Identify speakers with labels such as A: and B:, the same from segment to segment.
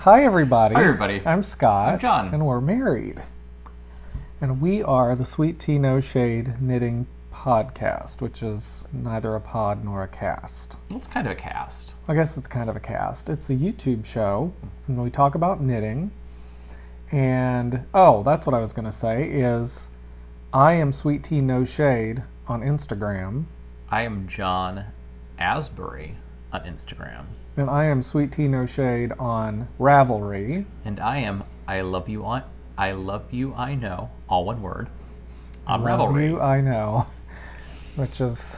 A: Hi, everybody.
B: Hi, everybody.
A: I'm Scott.
B: I'm John.
A: And we're married. And we are the SweetTeaNoShade Knitting Podcast, which is neither a pod nor a cast.
B: Well, it's kind of a cast.
A: I guess it's kind of a cast. It's a YouTube show, and we talk about knitting. And, that's what I was going to say, is I am SweetTeaNoShade on Instagram.
B: I am John Azbury on Instagram.
A: And I am SweetTeaNoShade on Ravelry.
B: And I am ILoveYouIKnow, all one word, on
A: Love
B: Ravelry.
A: You, I know. Which is,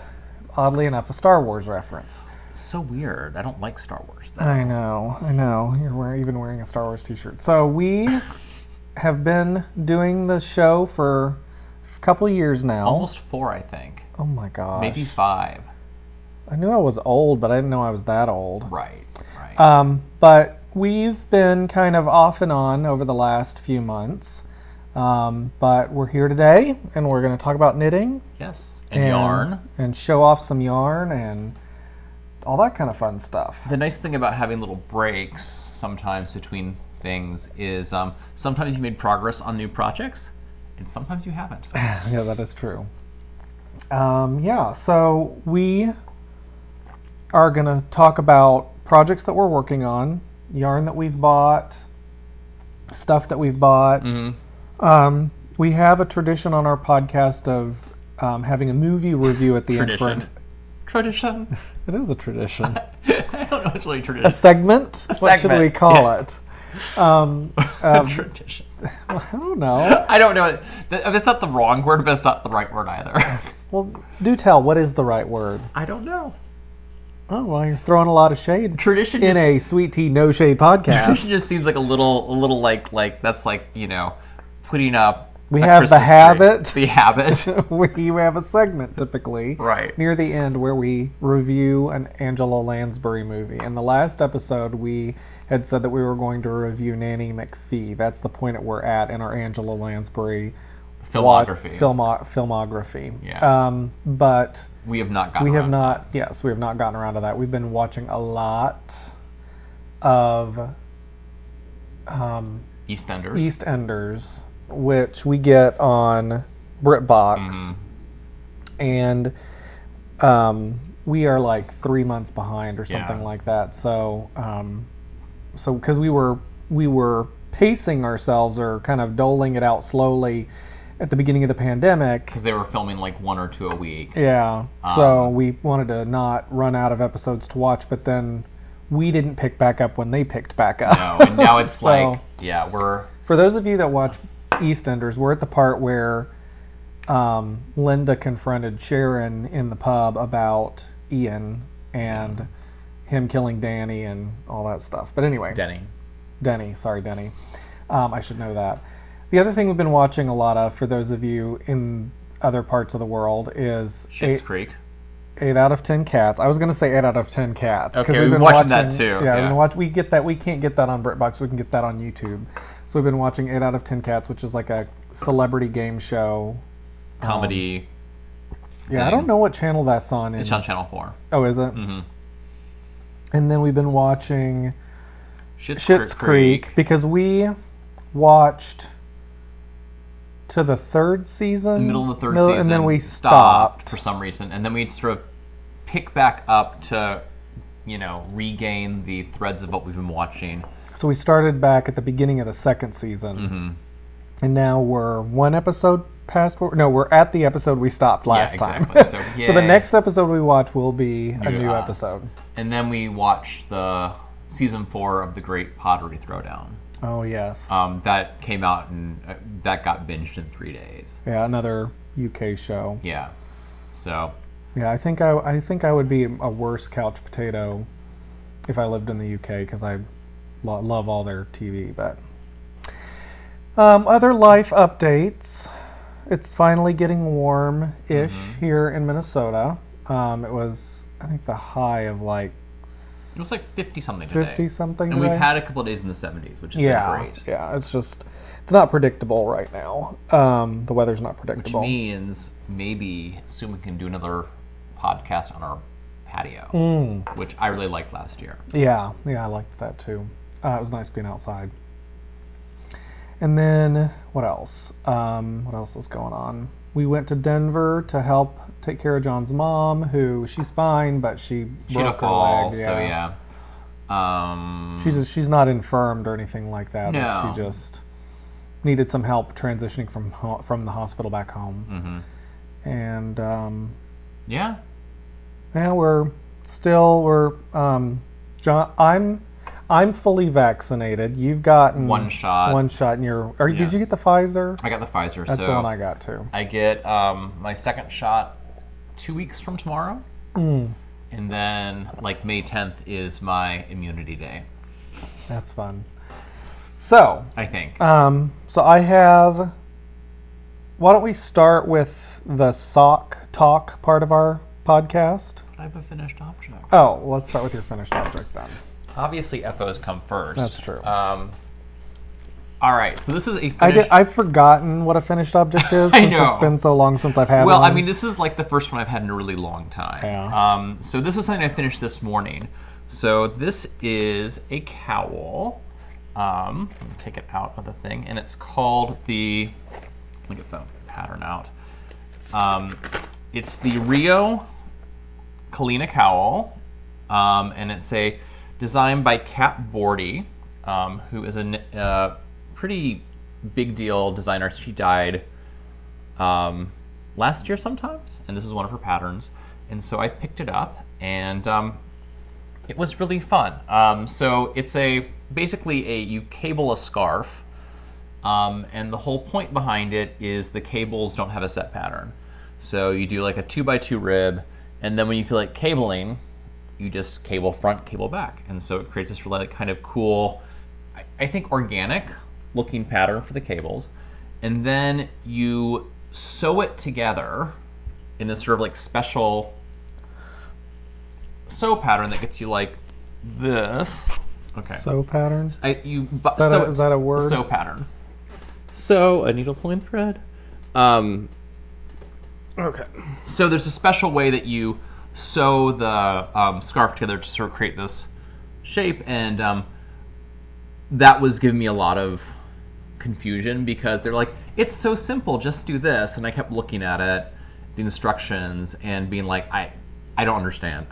A: oddly enough, a Star Wars reference.
B: So weird. I don't like Star Wars, though.
A: I know. You're even wearing a Star Wars t-shirt. So we have been doing the show for a couple years now.
B: Almost 4, I think.
A: Oh my gosh.
B: Maybe 5.
A: I knew I was old, but I didn't know I was that old.
B: Right.
A: But we've been kind of off and on over the last few months. But we're here today, and we're going to talk about knitting.
B: Yes. And yarn.
A: And show off some yarn and all that kind of fun stuff.
B: The nice thing about having little breaks sometimes between things is sometimes you made progress on new projects, and sometimes you haven't.
A: Yeah, that is true. So we are going to talk about projects that we're working on, yarn that we've bought, stuff that we've bought.
B: Mm-hmm.
A: We have a tradition on our podcast of having a movie review at the end.
B: Tradition.
A: It is a tradition.
B: I don't know if it's really tradition.
A: A segment? What should we call it?
B: Tradition.
A: I don't know.
B: I don't know. That's not the wrong word, but it's not the right word either.
A: Well, do tell. What is the right word?
B: I don't know.
A: Oh, well, you're throwing a lot of shade.
B: Tradition
A: in a Sweet Tea No Shade podcast.
B: Tradition just seems like a little like that's like, putting up.
A: We have the habit.
B: The habit.
A: We have a segment typically near the end where we review an Angela Lansbury movie. In the last episode, we had said that we were going to review Nanny McPhee. That's the point that we're at in our Angela Lansbury filmography.
B: Yeah.
A: But
B: we have not gotten around to that.
A: Yes, we have not gotten around to that. We've been watching a lot of EastEnders, which we get on BritBox, and we are like 3 months behind or something like that. So because we were pacing ourselves or kind of doling it out slowly at the beginning of the pandemic,
B: because they were filming like 1 or 2 a week.
A: Yeah. So we wanted to not run out of episodes to watch, but then we didn't pick back up when they picked back up.
B: No, and now it's we're.
A: For those of you that watch EastEnders, we're at the part where Linda confronted Sharon in the pub about Ian and him killing Danny and all that stuff. But anyway. Denny. Sorry, Denny. I should know that. The other thing we've been watching a lot of, for those of you in other parts of the world, is
B: Schitt's Creek.
A: 8 out of 10 Cats. I was going to say 8 out of 10 Cats.
B: Okay, we've been watching that too.
A: Yeah. We get that. We can't get that on BritBox. We can get that on YouTube. So we've been watching 8 out of 10 Cats, which is like a celebrity game show.
B: Comedy.
A: I don't know what channel that's on.
B: It's on Channel 4.
A: Oh, is it?
B: Mm-hmm.
A: And then we've been watching
B: Schitt's Creek
A: because we watched to the 3rd season.
B: The middle of the 3rd season.
A: And then we stopped
B: for some reason. And then we'd sort of pick back up to, regain the threads of what we've been watching.
A: So we started back at the beginning of the 2nd season.
B: Mm-hmm.
A: And now we're one episode past. We're at the episode we stopped last time.
B: So
A: the next episode we watch will be a new episode.
B: And then we watched the season 4 of The Great Pottery Throwdown.
A: Oh, yes.
B: That came out and that got binged in 3 days.
A: Yeah, another UK show.
B: Yeah. So.
A: Yeah, I think I would be a worse couch potato if I lived in the UK because I love all their TV. But other life updates. It's finally getting warm-ish here in Minnesota. It was, I think, the high of like.
B: It was like 50-something today.
A: 50-something
B: And
A: today.
B: we've had a couple of days in the 70s, which has been great.
A: Yeah, it's not predictable right now. The weather's not predictable.
B: Which means maybe soon we can do another podcast on our patio, which I really liked last year.
A: Yeah, I liked that too. It was nice being outside. And then what else? What else was going on? We went to Denver to help take care of John's mom, who she's fine, but she broke her leg.
B: So yeah.
A: She's not infirmed or anything like that.
B: No.
A: She just needed some help transitioning from the hospital back home.
B: Mm-hmm.
A: And
B: yeah,
A: we're John. I'm fully vaccinated. You've gotten
B: one shot.
A: And did you get the Pfizer?
B: I got the Pfizer.
A: That's the one I got too.
B: I get my second shot 2 weeks from tomorrow. And then like May 10th is my immunity day.
A: That's fun. So
B: I think.
A: So I have. Why don't we start with the sock talk part of our podcast?
B: I have a finished object.
A: Oh, let's start with your finished object then.
B: Obviously, FOs come first.
A: That's true.
B: All right, so this is a finished...
A: I've forgotten what a finished object is since it's been so long since I've had one.
B: Well, I mean, this is like the first one I've had in a really long time.
A: Yeah.
B: So this is something I finished this morning. So this is a cowl. Let me take it out of the thing, and it's called the... Let me get the pattern out. It's the Rio Calina Cowl, and it's a designed by Bordhi, who is a pretty big deal designer. She died last year sometimes, and this is one of her patterns. And so I picked it up, and it was really fun. So it's basically you cable a scarf, and the whole point behind it is the cables don't have a set pattern. So you do like a 2x2 rib, and then when you feel like cabling, you just cable front, cable back. And so it creates this really kind of cool, I think organic looking pattern for the cables. And then you sew it together in this sort of like special sew pattern that gets you like this. Okay.
A: Sew patterns?
B: Is
A: that a word?
B: Sew pattern. So a needle pulling thread.
A: Okay.
B: So there's a special way that you sew the scarf together to sort of create this shape, and that was giving me a lot of confusion because they're like, it's so simple, just do this. And I kept looking at it, the instructions, and being like, I don't understand.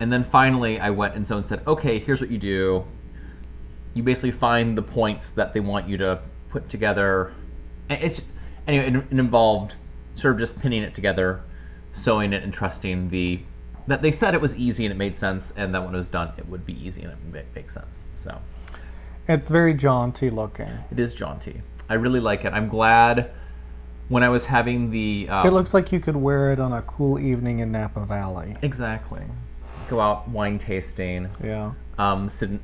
B: And then finally I went and someone said, okay, here's what you do. You basically find the points that they want you to put together. It involved sort of just pinning it together, sewing it, and trusting that they said it was easy and it made sense, and that when it was done it would be easy and it would make sense. So
A: it's very jaunty looking.
B: It is jaunty. I really like it. I'm glad when I was having the...
A: it looks like you could wear it on a cool evening in Napa Valley.
B: Exactly. Go out wine tasting.
A: Yeah.
B: Sit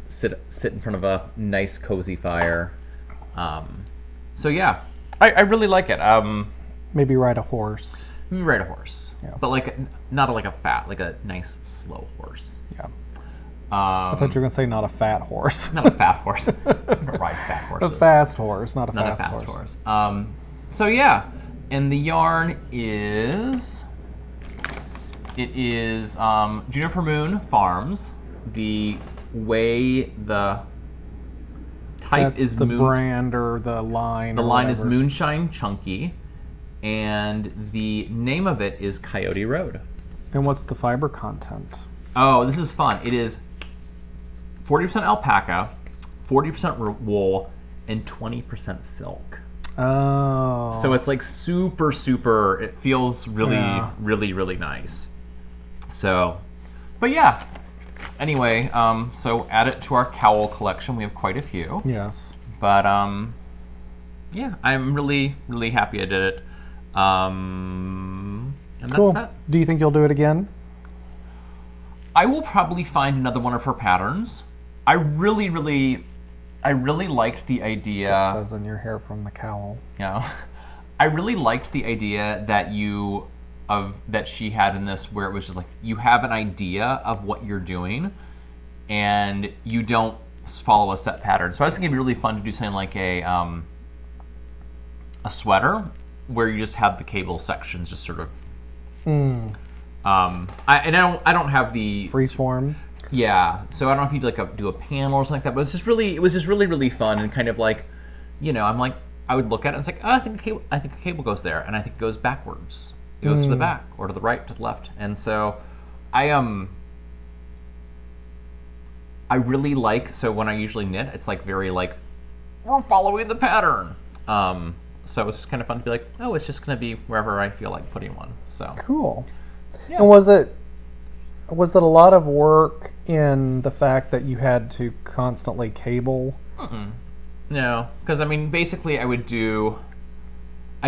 B: in front of a nice cozy fire. So yeah, I really like it.
A: Maybe ride a horse.
B: Maybe ride a horse.
A: Yeah.
B: But not like a nice slow horse.
A: Yeah. I thought you were going to say not a fat horse.
B: Not a fat horse. I don't ride fat horses.
A: A fast horse, not a fast
B: horse. So yeah, and the yarn is... It is Juniper Moon Farms. The way the type is
A: the brand or the line.
B: The line is Moonshine Chunky, and the name of it is Coyote Road.
A: And what's the fiber content?
B: Oh, this is fun. It is 40% alpaca, 40% wool, and 20% silk.
A: Oh.
B: So it's like super, super, it feels really, really nice. So, but yeah. Anyway, so add it to our cowl collection. We have quite a few.
A: Yes.
B: But, yeah, I'm really, really happy I did it. And
A: cool.
B: That's that.
A: Do you think you'll do it again?
B: I will probably find another one of her patterns. I really liked the idea.
A: It says in your hair from the cowl.
B: Yeah. I really liked the idea that that she had in this, where it was just like, you have an idea of what you're doing and you don't follow a set pattern. So I was thinking it'd be really fun to do something like a sweater where you just have the cable sections just sort of I don't have the
A: free form.
B: Yeah, so I don't know if you'd like do a panel or something like that, but it was just really fun and kind of like, I'm like, I would look at it and it's like, oh, I think a cable goes there, and I think it goes backwards. It goes to the back or to the right, to the left, and so I really like, so when I usually knit, it's like very like we're following the pattern. So it's just kind of fun to be like, oh, it's just going to be wherever I feel like putting one. So
A: cool.
B: Yeah.
A: And was it a lot of work in the fact that you had to constantly cable?
B: No, because I mean, basically, I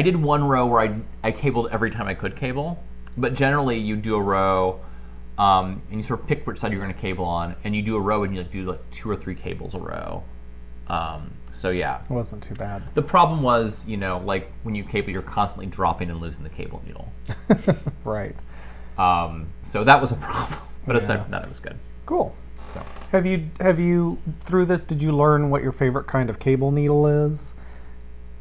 B: did one row where I cabled every time I could cable, but generally you do a row, and you sort of pick which side you're going to cable on, and you do a row and you do like 2 or 3 cables a row. So yeah,
A: it wasn't too bad.
B: The problem was, like when you cable, you're constantly dropping and losing the cable needle.
A: Right.
B: So that was a problem, but aside from that, it was good.
A: Cool.
B: So
A: have you through this, did you learn what your favorite kind of cable needle is?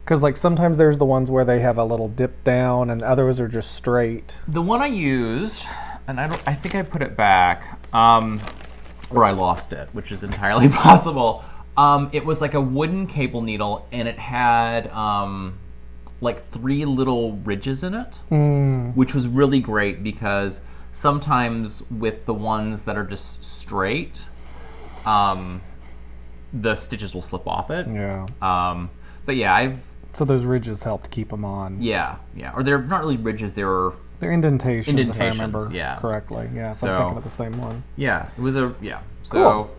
A: Because like sometimes there's the ones where they have a little dip down, and others are just straight.
B: The one I used, and I think I put it back, or I lost it, which is entirely possible. It was like a wooden cable needle, and it had like 3 little ridges in it, which was really great because sometimes with the ones that are just straight, the stitches will slip off it.
A: Yeah.
B: But yeah,
A: so those ridges helped keep them on.
B: Yeah. Or they're not really ridges; they're
A: indentations, if I remember correctly. Yeah, so I'm thinking of the same one.
B: Yeah, it was So
A: cool.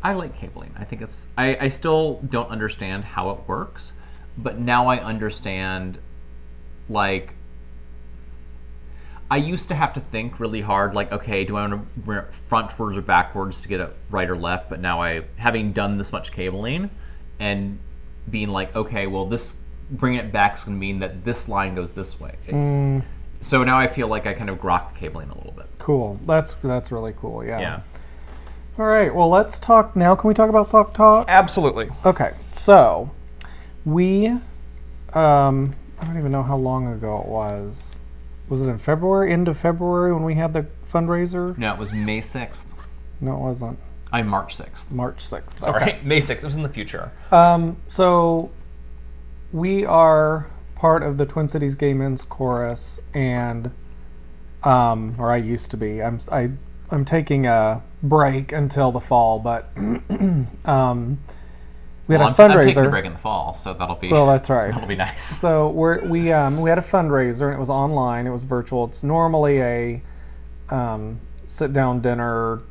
B: I like cabling. I think it's. I still don't understand how it works, but now I understand. Like, I used to have to think really hard. Like, okay, do I want to wear it frontwards or backwards to get it right or left? But now having done this much cabling, and being like, okay, well, bringing it back is going to mean that this line goes this way. So now I feel like I kind of grok the cabling a little bit.
A: Cool. That's really cool. Yeah.
B: Yeah.
A: All right. Well, let's talk now. Can we talk about sock talk?
B: Absolutely.
A: Okay. So we, I don't even know how long ago it was. Was it in February? End of February when we had the fundraiser?
B: No, it was May 6th.
A: No, it wasn't.
B: March 6th.
A: March 6th.
B: Sorry,
A: okay.
B: May 6th. It was in the future.
A: So we are part of the Twin Cities Gay Men's Chorus, and or I used to be. I'm taking a break until the fall, but we had a fundraiser.
B: I'm taking a break in the fall, so that'll be
A: that's right.
B: That'll be nice.
A: So we had a fundraiser, and it was online. It was virtual. It's normally a sit down dinner,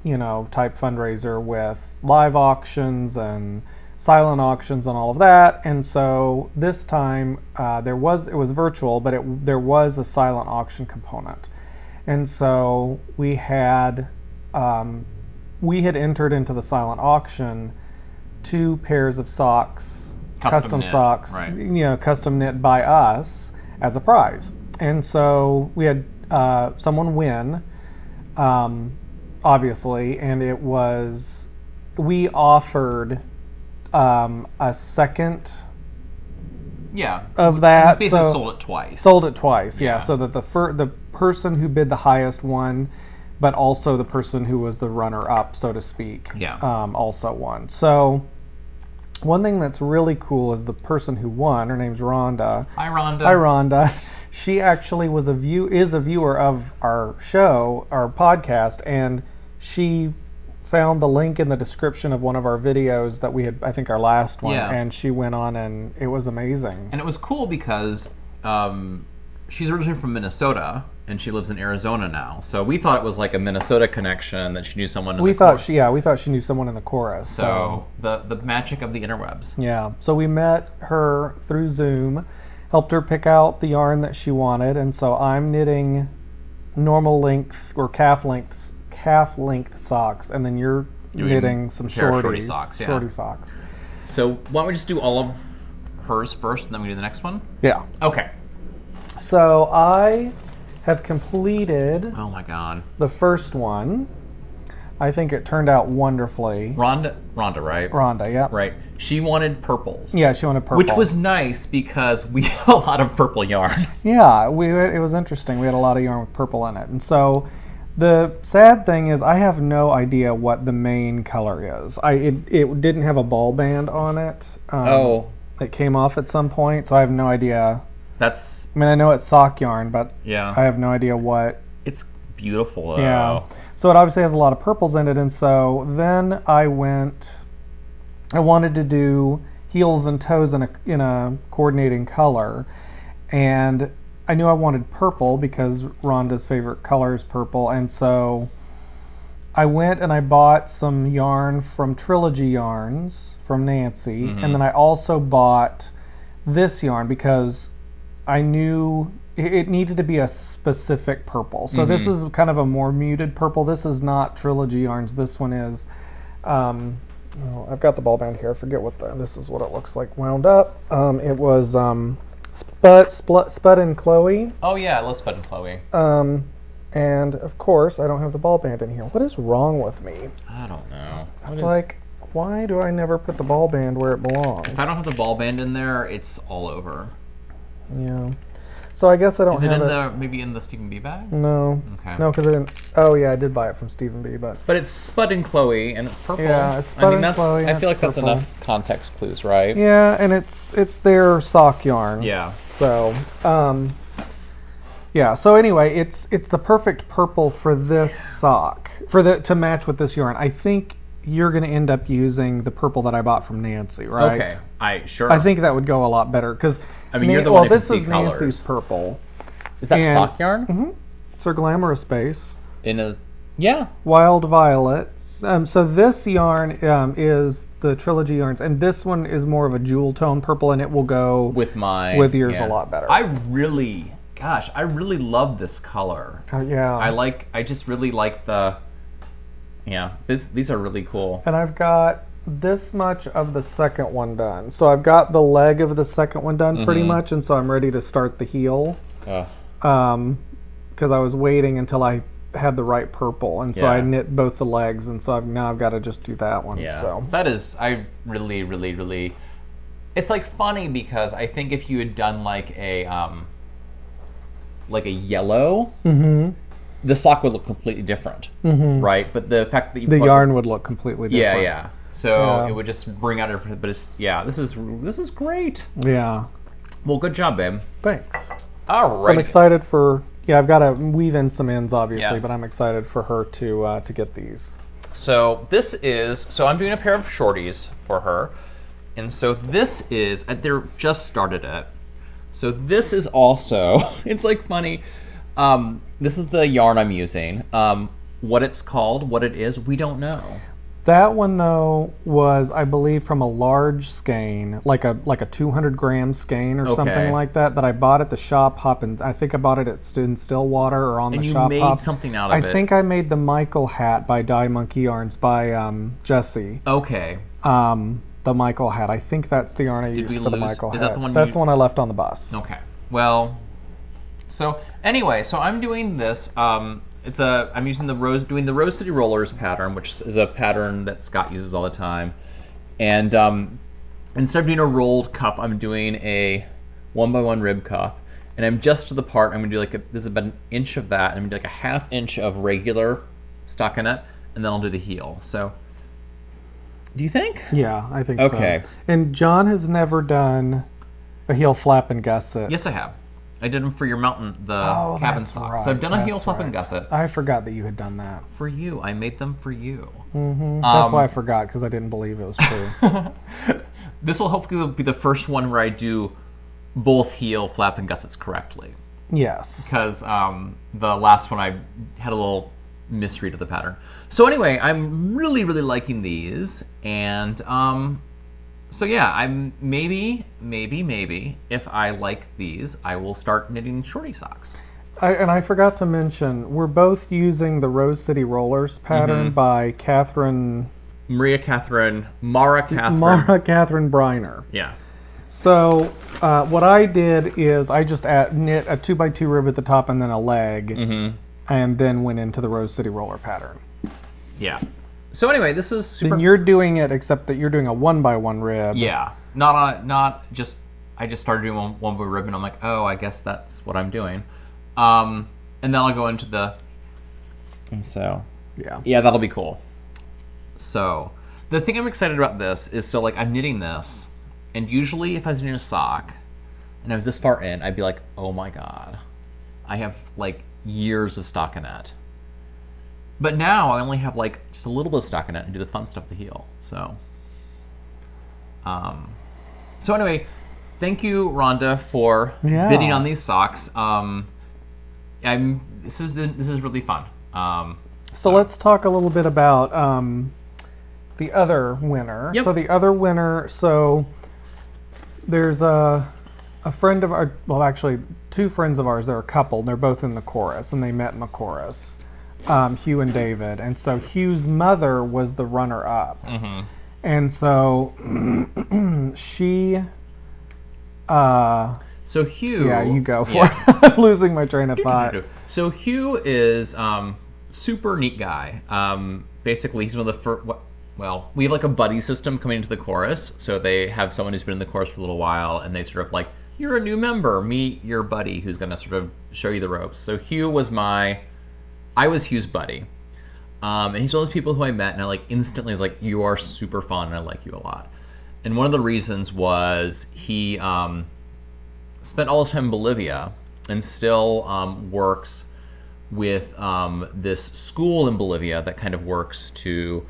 A: type fundraiser with live auctions and silent auctions and all of that. And so this time it was virtual, but there was a silent auction component. And so we had entered into the silent auction 2 pairs of socks, custom
B: knit,
A: socks,
B: right.
A: Custom knit by us as a prize. And so we had someone win, obviously, and we offered a second of that.
B: We basically sold it twice.
A: Sold it twice, yeah. So that the person who bid the highest won, but also the person who was the runner-up, so to speak, also won. So one thing that's really cool is the person who won. Her name's Rhonda.
B: Hi, Rhonda.
A: Hi, Rhonda. She actually is a viewer of our show, our podcast, and she found the link in the description of one of our videos that we had, I think our last one, and she went on, and it was amazing.
B: And it was cool because she's originally from Minnesota, and she lives in Arizona now. So we thought it was like a Minnesota connection, that she knew someone in the chorus.
A: We thought she knew someone in the chorus.
B: So the magic of the interwebs.
A: Yeah. So we met her through Zoom, helped her pick out the yarn that she wanted, and so I'm knitting normal length or calf length socks, and then you're knitting some shorty socks. Shorty socks.
B: So why don't we just do all of hers first, and then we do the next one?
A: Yeah.
B: Okay.
A: So I have completed.
B: Oh my god.
A: The first one. I think it turned out wonderfully.
B: Rhonda, right?
A: Rhonda, yeah.
B: Right. She wanted purples.
A: Yeah, she wanted purple.
B: Which was nice because we had a lot of purple yarn.
A: Yeah, it was interesting. We had a lot of yarn with purple in it. And so The sad thing is I have no idea what the main color is. It didn't have a ball band on it. It came off at some point, so I have no idea. I mean, I know it's sock yarn, but
B: yeah,
A: I have no idea what.
B: It's beautiful though.
A: Yeah. So it obviously has a lot of purples in it, and so then I wanted to do heels and toes in a coordinating color, and I knew I wanted purple because Rhonda's favorite color is purple, and so I went and I bought some yarn from Trilogy Yarns from Nancy, and then I also bought this yarn because I knew it needed to be a specific purple. So this is kind of a more muted purple. This is not Trilogy Yarns. This one is, I've got the ball band here. I forget this is what it looks like wound up. It was Spud and Chloe.
B: Oh yeah, I love Spud and Chloe.
A: And of course, I don't have the ball band in here. What is wrong with me?
B: I don't know.
A: It's like, why do I never put the ball band where it belongs?
B: If I don't have the ball band in there, it's all over.
A: Yeah. So I guess I don't have it.
B: Is it maybe in the StevenBe bag?
A: No.
B: Okay.
A: No, because I didn't. Oh yeah, I did buy it from StevenBe, but.
B: But it's Spud and Chloe, and it's purple.
A: Yeah, it's Spud and Chloe.
B: I feel like that's enough context clues, right?
A: Yeah, and it's their sock yarn.
B: Yeah.
A: So, yeah. So anyway, it's the perfect purple for this sock to match with this yarn. I think you're going to end up using the purple that I bought from Nancy, right?
B: Okay.
A: I think that would go a lot better because
B: I mean, you're the one who can
A: this
B: see
A: is
B: colors.
A: Nancy's purple.
B: Is that sock yarn?
A: Mm-hmm. It's her glamorous base. Wild Violet. So this yarn is the Trilogy Yarns, and this one is more of a jewel tone purple, and it will go with yours a lot better.
B: I really love this color.
A: Yeah.
B: I just really like these are really cool.
A: And I've got this much of the second one done. So I've got the leg of the second one done pretty much, and so I'm ready to start the heel. Because I was waiting until I had the right purple, and so I knit both the legs, and so now I've got to just do that one.
B: Yeah.
A: So
B: that is, I really, it's like funny because I think if you had done like a yellow, the sock would look completely different, right? But the fact that
A: the yarn would look completely different.
B: Yeah. So it would just bring out everything. But this is great.
A: Yeah.
B: Well, good job, babe.
A: Thanks.
B: All right.
A: So I'm excited for. Yeah, I've got to weave in some ends, obviously, but I'm excited for her to get these.
B: So I'm doing a pair of shorties for her, and so this is they're just started it. So this is also it's like funny. This is the yarn I'm using. What it's called, what it is, we don't know.
A: That one though was, I believe, from a large skein, like a 200-gram skein or something like that I bought at the shop hop, and I think I bought it in Stillwater or on the shop hop.
B: And you made something out of it.
A: I think I made the Michael hat by Dye Monkey Yarns by Jesse.
B: Okay.
A: The Michael hat. I think that's the yarn I used for the Michael hat.
B: Is that the one?
A: That's the one I left on the bus.
B: Okay. Well. So anyway, I'm doing this. I'm using doing the Rose City Rollers pattern, which is a pattern that Scott uses all the time. And instead of doing a rolled cuff, I'm doing a 1x1 rib cuff. And I'm just to the part, I'm going to do this is about an inch of that, and I'm going to do like a 1/2 inch of regular stockinette, and then I'll do the heel. So, do you think?
A: Yeah, I think
B: so.
A: And John has never done a heel flap and gusset.
B: Yes, I have. I did them for your mountain, cabin stock.
A: Right.
B: So I've done a heel flap and gusset.
A: I forgot that you had done that.
B: For you. I made them for you.
A: That's why I forgot, because I didn't believe it was true.
B: This will hopefully be the first one where I do both heel flap and gussets correctly.
A: Yes.
B: Because the last one I had a little misread of the pattern. So anyway, I'm really, really liking these. And so yeah, I'm maybe if I like these, I will start knitting shorty socks.
A: I forgot to mention, we're both using the Rose City Rollers pattern by
B: Mara Catherine
A: Bryner.
B: Yeah.
A: So what I did is I just knit a 2x2 rib at the top and then a leg, and then went into the Rose City Roller pattern.
B: Yeah. So anyway, this is super.
A: Then you're doing it, except that you're doing a 1x1 rib.
B: Yeah. I just started doing one by rib, and I'm like, oh, I guess that's what I'm doing. And then I'll go into the And so,
A: yeah,
B: that'll be cool. So, the thing I'm excited about this is, so, like, I'm knitting this, and usually if I was knitting a sock, and I was this far in, I'd be like, oh my god, I have, like, years of stockinette. But now I only have, like, just a little bit of stockinette and do the fun stuff at the heel. So, anyway, thank you, Rhonda, for bidding on these socks. This is really fun.
A: So let's talk a little bit about the other winner.
B: Yep.
A: So the other winner, so there's a friend of our, well, actually 2 friends of ours. They're a couple. They're both in the chorus, and they met in the chorus. Hugh and David. And so Hugh's mother was the runner-up.
B: Mm-hmm.
A: And so she...
B: so Hugh...
A: Yeah, you go for it. I'm losing my train of thought.
B: So Hugh is super neat guy. Basically, he's one of the first... Well, we have like a buddy system coming into the chorus. So they have someone who's been in the chorus for a little while, and they sort of like, you're a new member, meet your buddy who's going to sort of show you the ropes. So Hugh was I was Hugh's buddy. And he's one of those people who I met, and I like instantly was like, you are super fun, and I like you a lot. And one of the reasons was he spent all his time in Bolivia and still works with this school in Bolivia that kind of works to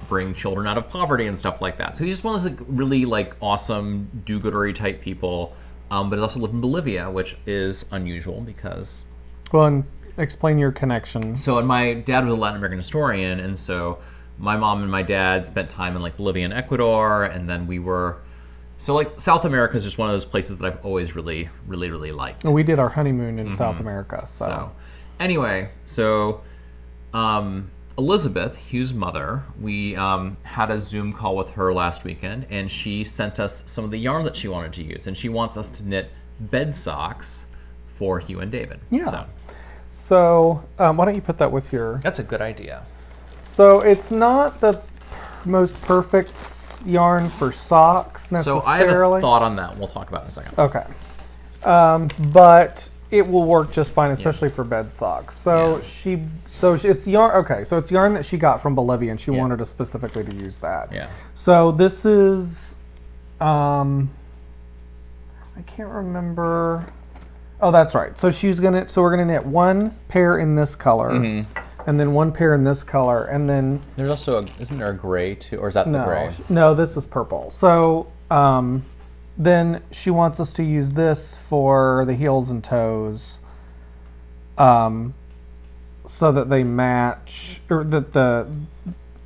B: bring children out of poverty and stuff like that. So he's just one of those like, really like awesome do-goodery type people, but he also lived in Bolivia, which is unusual because...
A: Well, and explain your connection.
B: So, and my dad was a Latin American historian, and so my mom and my dad spent time in like Bolivia and Ecuador, and then we were... So like South America is just one of those places that I've always really, really, really liked.
A: We did our honeymoon in South America, so...
B: Anyway, so Elizabeth, Hugh's mother, we had a Zoom call with her last weekend, and she sent us some of the yarn that she wanted to use, and she wants us to knit bed socks for Hugh and David.
A: Yeah. So why don't you put that with your...
B: That's a good idea.
A: So it's not the most perfect yarn for socks necessarily.
B: So I have a thought on that. We'll talk about it in a second.
A: Okay. But it will work just fine, especially for bed socks. So it's yarn. Okay, so it's yarn that she got from Bolivia, and she wanted us specifically to use that.
B: Yeah.
A: So this is, I can't remember. Oh, that's right. So we're gonna knit one pair in this color, and then one pair in this color, and then
B: there's also isn't there a gray too, or is that the gray?
A: No, this is purple. So then she wants us to use this for the heels and toes, so that they match, or that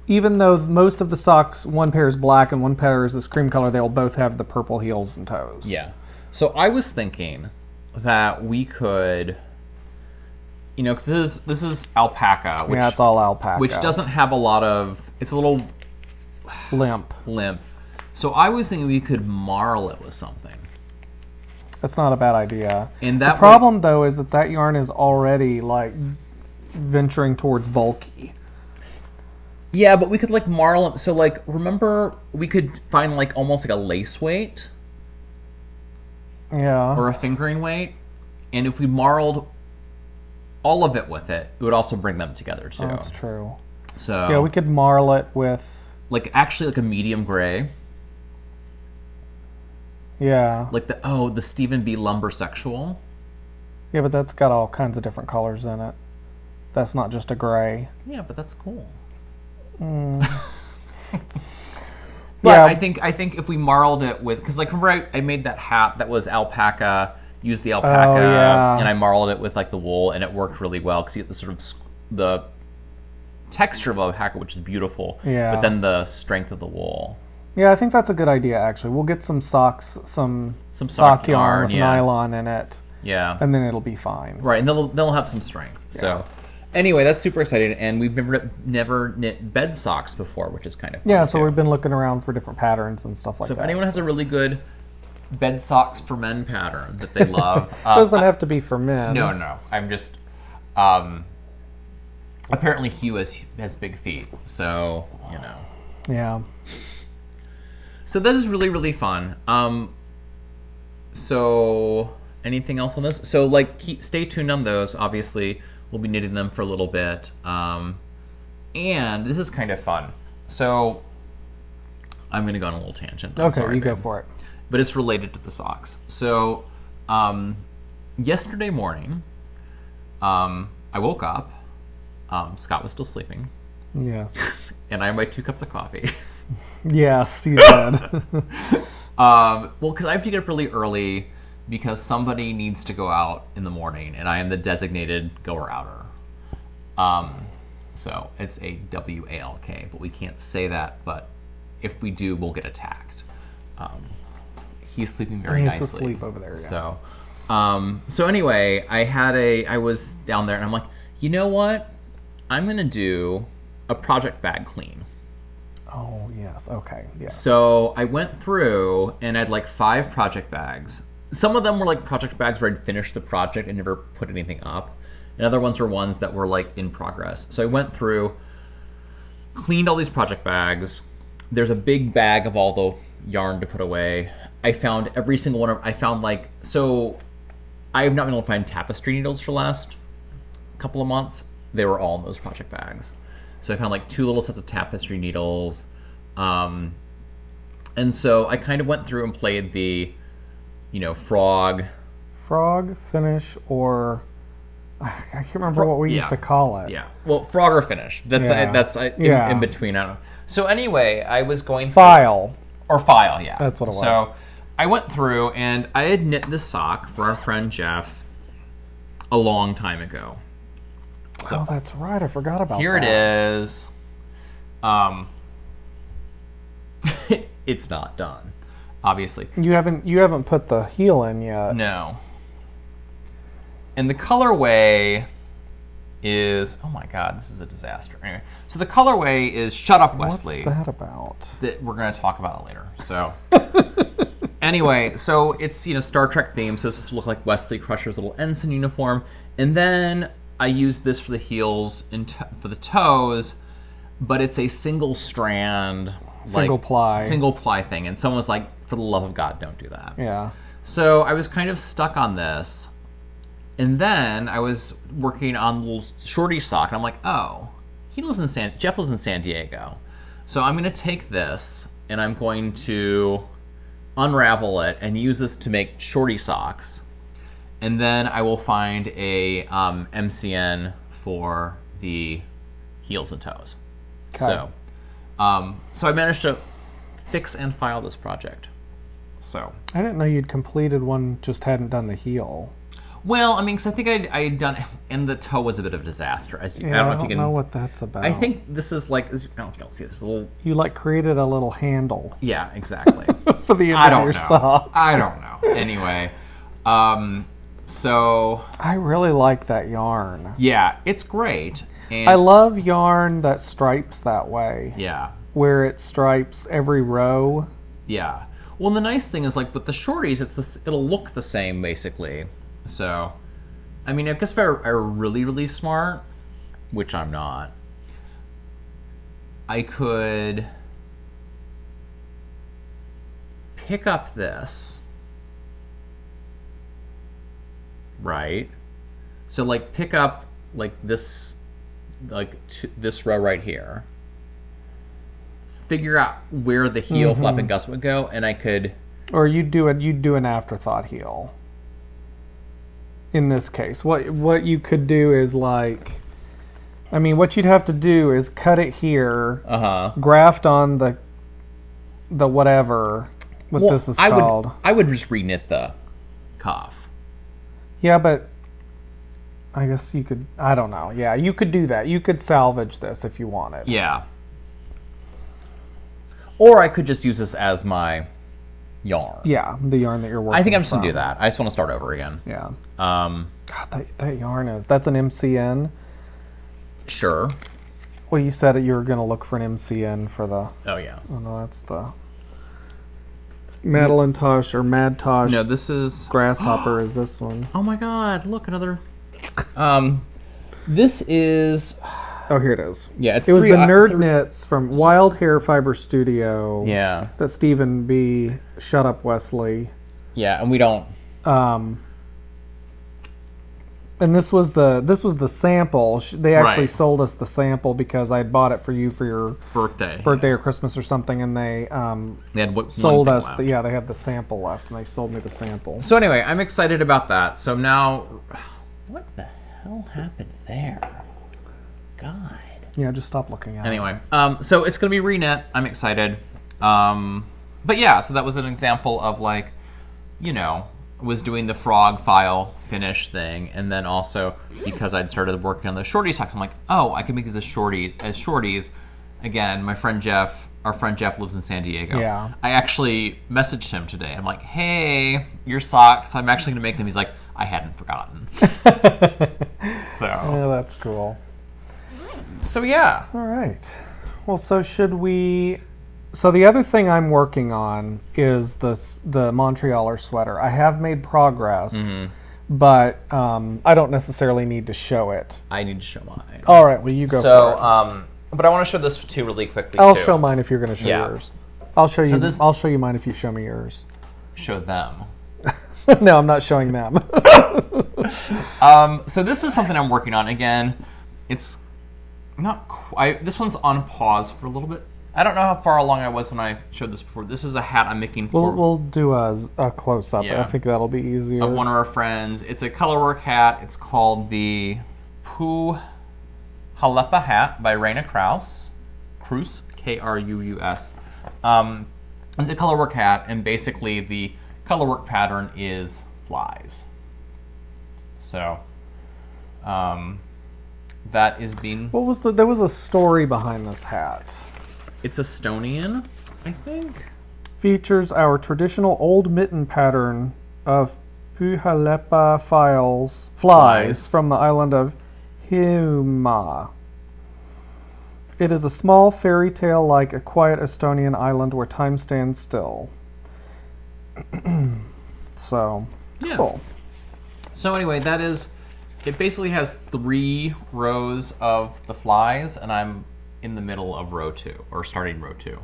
A: even though most of the socks, one pair is black and one pair is this cream color, they'll both have the purple heels and toes.
B: Yeah. So I was thinking that we could, because this is alpaca. Which,
A: it's all alpaca.
B: Which doesn't have a lot of, it's a little
A: limp.
B: So I was thinking we could marl it with something.
A: That's not a bad idea.
B: And the
A: problem, though, is that yarn is already, like, venturing towards bulky.
B: Yeah, but we could, like, marl it. So, like, remember, we could find, like, almost like a lace weight.
A: Yeah.
B: Or a fingering weight. And if we marled all of it with it, it would also bring them together, too.
A: Oh, that's true.
B: So
A: yeah, we could marl it with...
B: Like, actually, like a medium gray.
A: Yeah.
B: Like the StevenBe lumber sexual.
A: Yeah, but that's got all kinds of different colors in it. That's not just a gray.
B: Yeah, but that's cool. But
A: yeah.
B: I think if we marled it with, because like remember I made that hat that was alpaca, used the alpaca, and I marled it with like the wool, and it worked really well because you get the sort of the texture of alpaca, which is beautiful.
A: Yeah.
B: But then the strength of the wool.
A: Yeah, I think that's a good idea. Actually, we'll get some socks, some sock yarn with nylon in it.
B: Yeah.
A: And then it'll be fine.
B: Right, and they'll have some strength. Yeah. So. Anyway, that's super exciting, and we've never knit bed socks before, which is kind of fun.
A: Yeah, so we've been looking around for different patterns and stuff like that.
B: So if anyone has a really good bed socks for men pattern that they love...
A: doesn't have to be for men.
B: No. I'm just... apparently Hugh has big feet, so,
A: Yeah.
B: So that is really, really fun. So anything else on this? So, like, stay tuned on those, obviously. We'll be knitting them for a little bit. And this is kind of fun. So I'm going to go on a little tangent.
A: Okay, you go for it.
B: But it's related to the socks. So yesterday morning, I woke up. Scott was still sleeping.
A: Yes.
B: And I had my 2 cups of coffee.
A: Yes, you did.
B: Well, because I have to get up really early because somebody needs to go out in the morning, and I am the designated goer-outer. So it's a W-A-L-K, but we can't say that. But if we do, we'll get attacked. He's sleeping very nicely.
A: He's asleep over there. Yeah.
B: So anyway, I was down there, and I'm like, you know what? I'm gonna do a project bag clean.
A: Oh yes. Okay. Yes.
B: So I went through and I had like 5 project bags. Some of them were like project bags where I'd finished the project and never put anything up. And other ones were ones that were like in progress. So I went through, cleaned all these project bags. There's a big bag of all the yarn to put away. I found every single one of, I found like, so I have not been able to find tapestry needles for the last couple of months. They were all in those project bags. So I found like 2 little sets of tapestry needles. And so I kind of went through and played the, frog,
A: finish, or I can't remember what we used to call it.
B: Yeah. Well, frog or finish. That's in between. I don't know. So anyway, I was going
A: file.
B: File, yeah.
A: That's what it was.
B: So I went through and I had knit this sock for our friend Jeff a long time ago. So
A: that's right. I forgot about
B: here
A: that.
B: It is. It's not done, obviously.
A: You haven't put the heel in yet.
B: No. And the colorway is, oh my god, this is a disaster. Anyway, so the colorway is Shut Up, Wesley.
A: What's that about?
B: That we're going to talk about it later. So anyway, so it's Star Trek theme, so this will look like Wesley Crusher's little ensign uniform, and then I use this for the heels and for the toes, but it's a single strand,
A: single
B: ply thing. And someone was like, "For the love of God, don't do that."
A: Yeah.
B: So I was kind of stuck on this, and then I was working on the little shorty sock, and I'm like, "Oh, Jeff lives in San Diego, so I'm going to take this and I'm going to unravel it and use this to make shorty socks." And then I will find a MCN for the heels and toes. Okay. So I managed to fix and file this project. So
A: I didn't know you'd completed one, just hadn't done the heel.
B: Well, I mean, because I think I had done, and the toe was a bit of a disaster. I don't know if you can
A: know what that's about.
B: I think this is like, I don't know if you can see this little.
A: You created a little handle.
B: Yeah, exactly.
A: For the end of your sock.
B: I don't know. Anyway. So
A: I really like that yarn.
B: Yeah, it's great. And
A: I love yarn that stripes that way.
B: Yeah.
A: Where it stripes every row.
B: Yeah. Well, the nice thing is, like, with the shorties, it'll look the same, basically. So, I mean, I guess if I were really, really smart, which I'm not, I could pick up this. Right, so like pick up like this, this row right here. Figure out where the heel flap and gust would go, and I could.
A: Or you'd do an afterthought heel. In this case, what you could do is what you'd have to do is cut it here, graft on the whatever this is called.
B: I would just reknit the cuff.
A: Yeah, but I guess you could, I don't know. Yeah, you could do that. You could salvage this if you wanted.
B: Yeah. Or I could just use this as my yarn.
A: Yeah, the yarn that you're working
B: I think I'm just going to do that. I just want to start over again.
A: Yeah. God, that yarn that's an MCN?
B: Sure.
A: Well, you said you were going to look for an MCN for the...
B: Oh, yeah.
A: Oh, no, that's the... Madeline Tosh or Mad Tosh.
B: No, this is
A: Grasshopper is this one.
B: Oh my god, look, another this is
A: Oh, here it is.
B: Yeah,
A: it was the Nerd Knits from Wild Hair Fiber Studio.
B: Yeah.
A: That StevenBe Shut Up Wesley.
B: Yeah, and we don't
A: And this was the sample. They actually
B: Right.
A: sold us the sample because I had bought it for you for your
B: birthday
A: or Christmas or something, and they
B: had
A: sold
B: one
A: us
B: thing
A: the
B: left.
A: they had the sample left, and they sold me the sample.
B: So anyway, I'm excited about that. So now, what the hell happened there? God.
A: Yeah, just stop looking at it.
B: Anyway, so it's gonna be renet. I'm excited. But yeah, so that was an example of like, was doing the frog file finish thing, and then also because I'd started working on the shorty socks, I'm like, oh, I can make these as shorties. Again, our friend Jeff lives in San Diego.
A: Yeah.
B: I actually messaged him today. I'm like, hey, your socks. I'm actually gonna make them. He's like, I hadn't forgotten. So.
A: Yeah, that's cool.
B: So yeah.
A: All right. Well, so should we? So the other thing I'm working on is the Montrealer sweater. I have made progress, but I don't necessarily need to show it.
B: I need to show mine.
A: All right. Well, you go for it.
B: But I want to show this too really quickly.
A: I'll show mine if you're going to show
B: Yeah.
A: yours. I'll show you.
B: this-
A: I'll show you mine if you show me yours.
B: Show them.
A: No, I'm not showing them.
B: So this is something I'm working on. Again, it's not quite. This one's on pause for a little bit. I don't know how far along I was when I showed this before. This is a hat I'm making for
A: We'll do a close up.
B: Yeah.
A: I think that'll be easier.
B: of one of our friends. It's a Colorwork hat. It's called the Puhalepa Hat by Raina Krus, K-R-U-U-S. It's a Colorwork hat, and basically the Colorwork pattern is flies. So, that is being...
A: What was there was a story behind this hat.
B: It's Estonian, I think.
A: Features our traditional old mitten pattern of Puhalepa flies from the island of Hiiumaa. It is a small fairy tale like a quiet Estonian island where time stands still. So,
B: Yeah.
A: cool.
B: So anyway, it basically has 3 rows of the flies, and I'm in the middle of row 2, or starting row 2.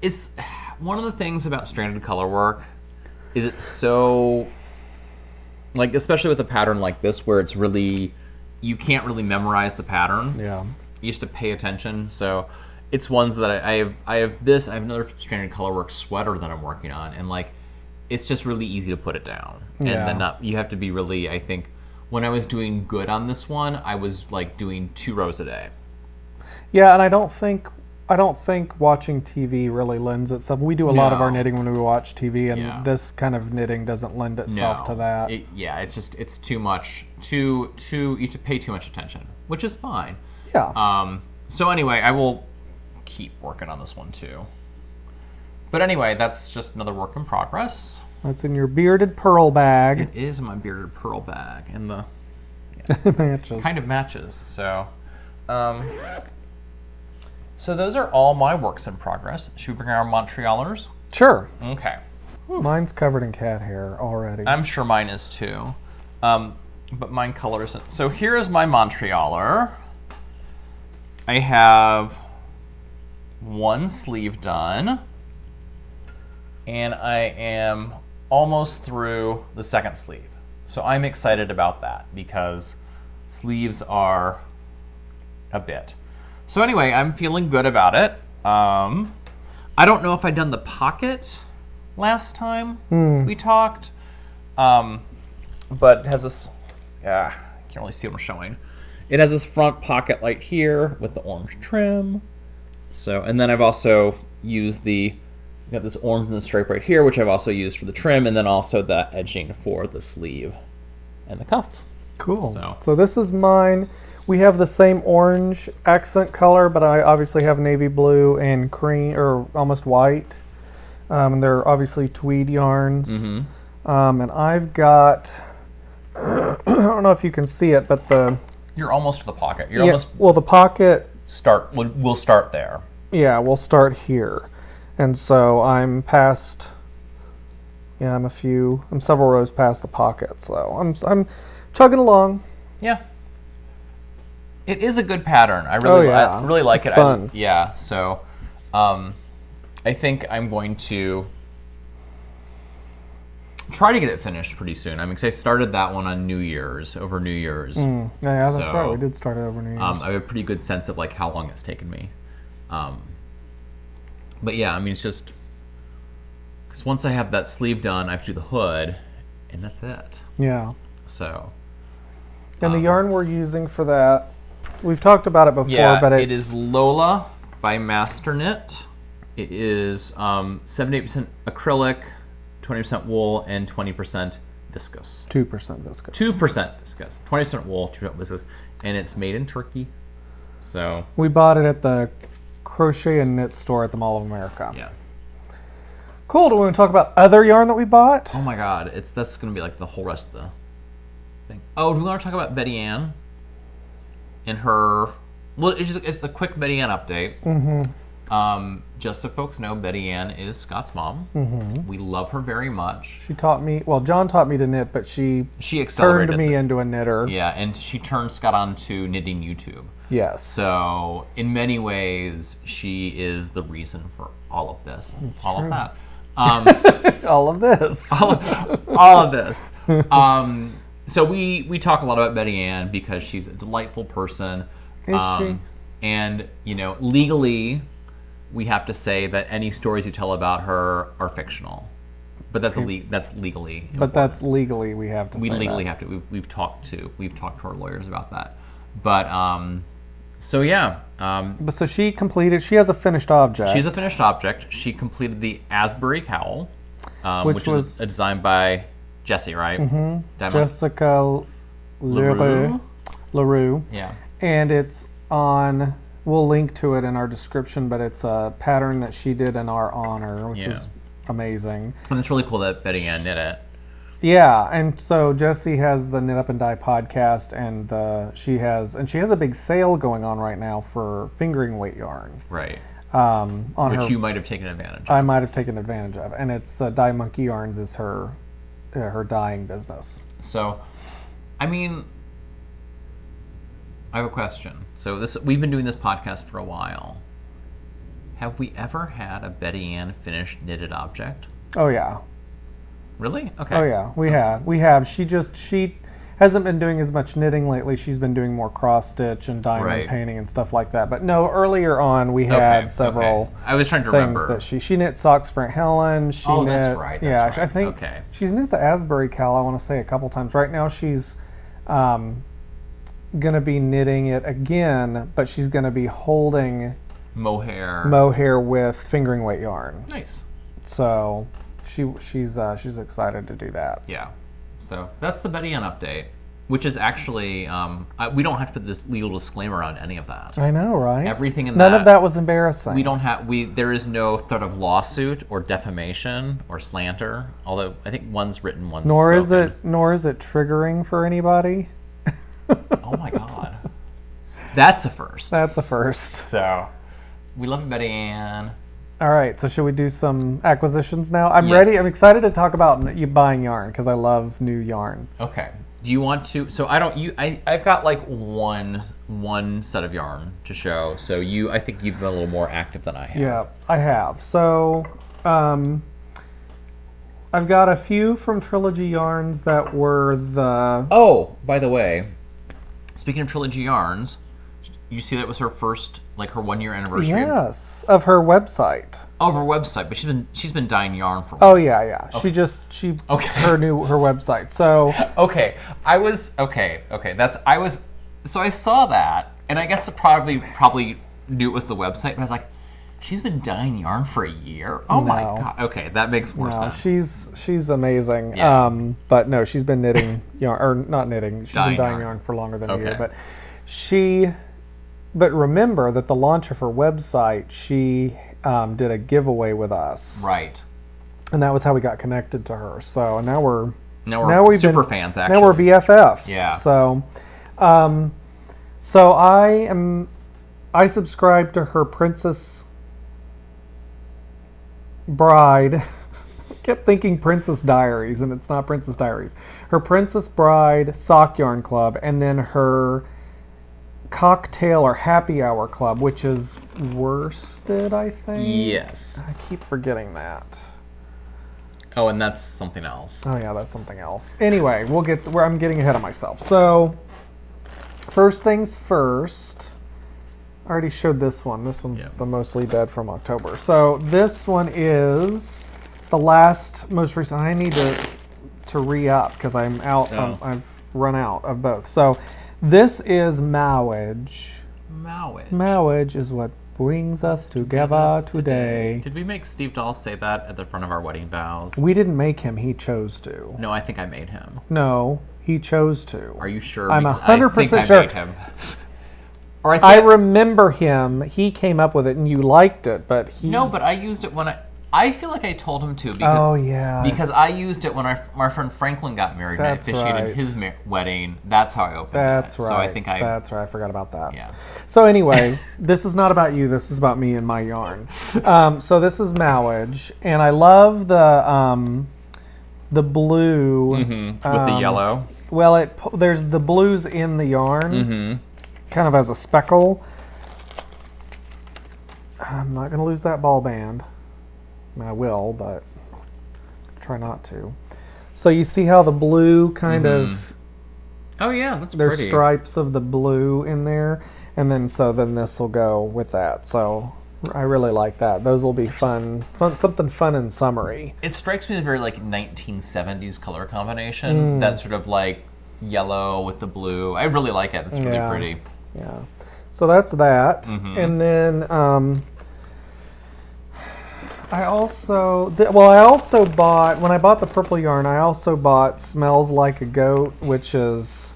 B: It's one of the things about stranded color work is it's so, like, especially with a pattern like this where it's really, you can't really memorize the pattern.
A: Yeah.
B: You just have to pay attention. So it's ones that I have another stranded color work sweater that I'm working on, and like, it's just really easy to put it down.
A: Yeah.
B: And then you have to be really, I think, when I was doing good on this one, I was like doing 2 rows a day.
A: Yeah, and I don't think watching TV really lends itself. We do a lot of
B: No.
A: our knitting when we watch TV, and
B: Yeah.
A: this kind of knitting doesn't lend itself to that.
B: It's too much. You have to pay too much attention, which is fine.
A: Yeah.
B: So anyway, I will keep working on this one too. But anyway, that's just another work in progress.
A: That's in your bearded pearl bag.
B: It is in my bearded pearl bag, and the
A: Matches.
B: kind of matches. So, so those are all my works in progress. Should we bring our Montrealers?
A: Sure.
B: Okay.
A: Mine's covered in cat hair already.
B: I'm sure mine is too. But mine color isn't. So here is my Montrealer. I have 1 sleeve done, and I am almost through the 2nd sleeve. So I'm excited about that because sleeves are a bit. So anyway, I'm feeling good about it. I don't know if I'd done the pocket last time we talked, but it has this, can't really see what I'm showing. It has this front pocket right here with the orange trim. So, and then I've also used got this orange and the stripe right here, which I've also used for the trim, and then also the edging for the sleeve and the cuff.
A: Cool.
B: So-
A: So this is mine. We have the same orange accent color, but I obviously have navy blue and cream, or almost white. And they're obviously tweed yarns. And I've got, I don't know if you can see it, but
B: You're almost to the pocket. You're almost
A: well, the pocket,
B: we'll start there.
A: yeah, we'll start here. And so I'm past, I'm several rows past the pocket. So I'm chugging along.
B: Yeah. It is a good pattern. I really like
A: It's
B: it.
A: fun.
B: So I think I'm going to try to get it finished pretty soon. I mean, 'cause I started that one on New Year's, over New Year's.
A: Yeah, that's
B: So,
A: right. We did start it over New Year's.
B: I have a pretty good sense of like how long it's taken me. But yeah, I mean, it's just because once I have that sleeve done, I have to do the hood, and that's it.
A: Yeah.
B: So.
A: And the yarn we're using for that, we've talked about it before, but
B: it is Lola by Master Knit. It is 78% acrylic, 20% wool, and 20% viscose.
A: 2% viscose.
B: 2% viscose. 20% wool, 2% viscose. And it's made in Turkey. So.
A: We bought it at the Crochet and Knit store at the Mall of America.
B: Yeah.
A: Cool. Do we want to talk about other yarn that we bought?
B: Oh my god, that's going to be like the whole rest of the thing. Oh, do we want to talk about Betty Ann? And her. Well, it's a quick Betty Ann update. Just so folks know, Betty Ann is Scott's mom. We love her very much.
A: She taught me, well, John taught me to knit, but she
B: accelerated
A: turned me into a knitter.
B: Yeah, and she turned Scott on to knitting YouTube.
A: Yes.
B: So, in many ways, she is the reason for all of this.
A: It's
B: all
A: true.
B: of that.
A: All of this.
B: all of this. So we talk a lot about Betty Ann because she's a delightful person.
A: Is she?
B: And, you know, legally, we have to say that any stories you tell about her are fictional. But that's legally important.
A: But that's legally we have to
B: We
A: say
B: legally
A: that.
B: have to. We've talked to our lawyers about that. But, so yeah.
A: But so she has a finished object.
B: She's a finished object. She completed the Azbury Cowl, which
A: was
B: was designed by Jessie, right?
A: Jessica LaRue.
B: Yeah.
A: And it's on, we'll link to it in our description, but it's a pattern that she did in our honor, which is amazing.
B: And it's really cool that Betty Ann did it.
A: Yeah, and so Jessie has the Knit Up and Die podcast, and she has a big sale going on right now for fingering weight yarn.
B: Right.
A: Which
B: you might have taken advantage of.
A: I might have taken advantage of, and it's Dye Monkey Yarns is her dyeing business.
B: So, I mean, I have a question. So we've been doing this podcast for a while. Have we ever had a Betty Ann finished knitted object?
A: Oh yeah.
B: Really? Okay.
A: Oh yeah, we have. She hasn't been doing as much knitting lately. She's been doing more cross stitch and diamond painting and stuff like that. But no, earlier on we had several.
B: I was trying to
A: things
B: remember
A: that she knit socks for Aunt Helen. She knit,
B: that's right.
A: That's right. I think she's knit the Azbury Cowl. I want to say a couple times. Right now she's gonna be knitting it again, but she's gonna be holding mohair with fingering weight yarn.
B: Nice.
A: So she's excited to do that.
B: Yeah. So that's the Betty Ann update, which is actually we don't have to put this legal disclaimer on any of that.
A: I know, right?
B: Everything in
A: none of that was embarrassing.
B: We don't have there is no threat of lawsuit or defamation or slander. Although I think one's written, one's spoken.
A: Nor is it triggering for anybody.
B: Oh my god, that's a first.
A: That's a first.
B: So we love you, Betty Ann.
A: All right, so should we do some acquisitions now? I'm ready. I'm excited to talk about you buying yarn because I love new yarn.
B: Okay. Do you want to? So I've got like one set of yarn to show. So I think you've been a little more active than I have.
A: Yeah, I have. So I've got a few from Trilogy Yarns that were the.
B: Oh, by the way, speaking of Trilogy Yarns, you see that was her first, like her 1 year anniversary.
A: Yes, of her website.
B: Of her website, but she's been dyeing yarn for a
A: while. Oh
B: while.
A: yeah. Okay. She her website. So
B: okay, so I saw that, and I guess I probably knew it was the website, but I was like, she's been dyeing yarn for a year. Oh my god. Okay, that makes more sense.
A: She's amazing.
B: Yeah.
A: But no, she's been knitting yarn, or not knitting. She's been dyeing yarn for longer than a year. But remember that the launch of her website, she did a giveaway with us.
B: Right.
A: And that was how we got connected to her. So now we're
B: super fans. Actually,
A: now we're BFFs.
B: Yeah.
A: So, I subscribe to her Princess Bride. I kept thinking Princess Diaries, and it's not Princess Diaries. Her Princess Bride Sock Yarn Club, and then her Cocktail or Happy Hour Club, which is worsted, I think.
B: Yes.
A: I keep forgetting that.
B: Oh, and that's something else.
A: Oh yeah, that's something else. Anyway, we'll get where I'm getting ahead of myself. So, first things first. I already showed this one. This one's the Mostly Dead from October. So this one is the most recent. I need to re-up because I'm out.
B: Oh.
A: I've run out of both. So this is Mowage. Mowage is what brings us together today.
B: Did we make Steve Dahl say that at the front of our wedding vows?
A: We didn't make him. He chose to.
B: No, I think I made him.
A: No, he chose to.
B: Are you sure?
A: I'm
B: Because
A: 100%
B: I
A: sure.
B: made him. Or
A: I remember him. He came up with it, and you liked it, but he.
B: No, but I used it when I feel like I told him to. Because,
A: oh yeah.
B: Because I used it when my friend Franklin got married.
A: That's
B: and I officiated
A: right.
B: his wedding. That's how I opened
A: That's
B: it.
A: right.
B: So I think
A: That's right. I forgot about that.
B: Yeah.
A: So anyway, this is not about you. This is about me and my yarn. So this is Mowage, and I love the blue
B: with the yellow.
A: Well, there's the blues in the yarn, kind of as a speckle. I'm not going to lose that ball band. I mean, I will, but try not to. So you see how the blue kind of...
B: Oh yeah, that's
A: there's
B: pretty.
A: stripes of the blue in there, and then this will go with that. So I really like that. Those will be fun, something fun and summery.
B: It strikes me as a very like 1970s color combination. That sort of like yellow with the blue. I really like it. It's really pretty.
A: Yeah. So that's that, and then I also bought, when I bought the purple yarn, I also bought Smells Like a Goat, which is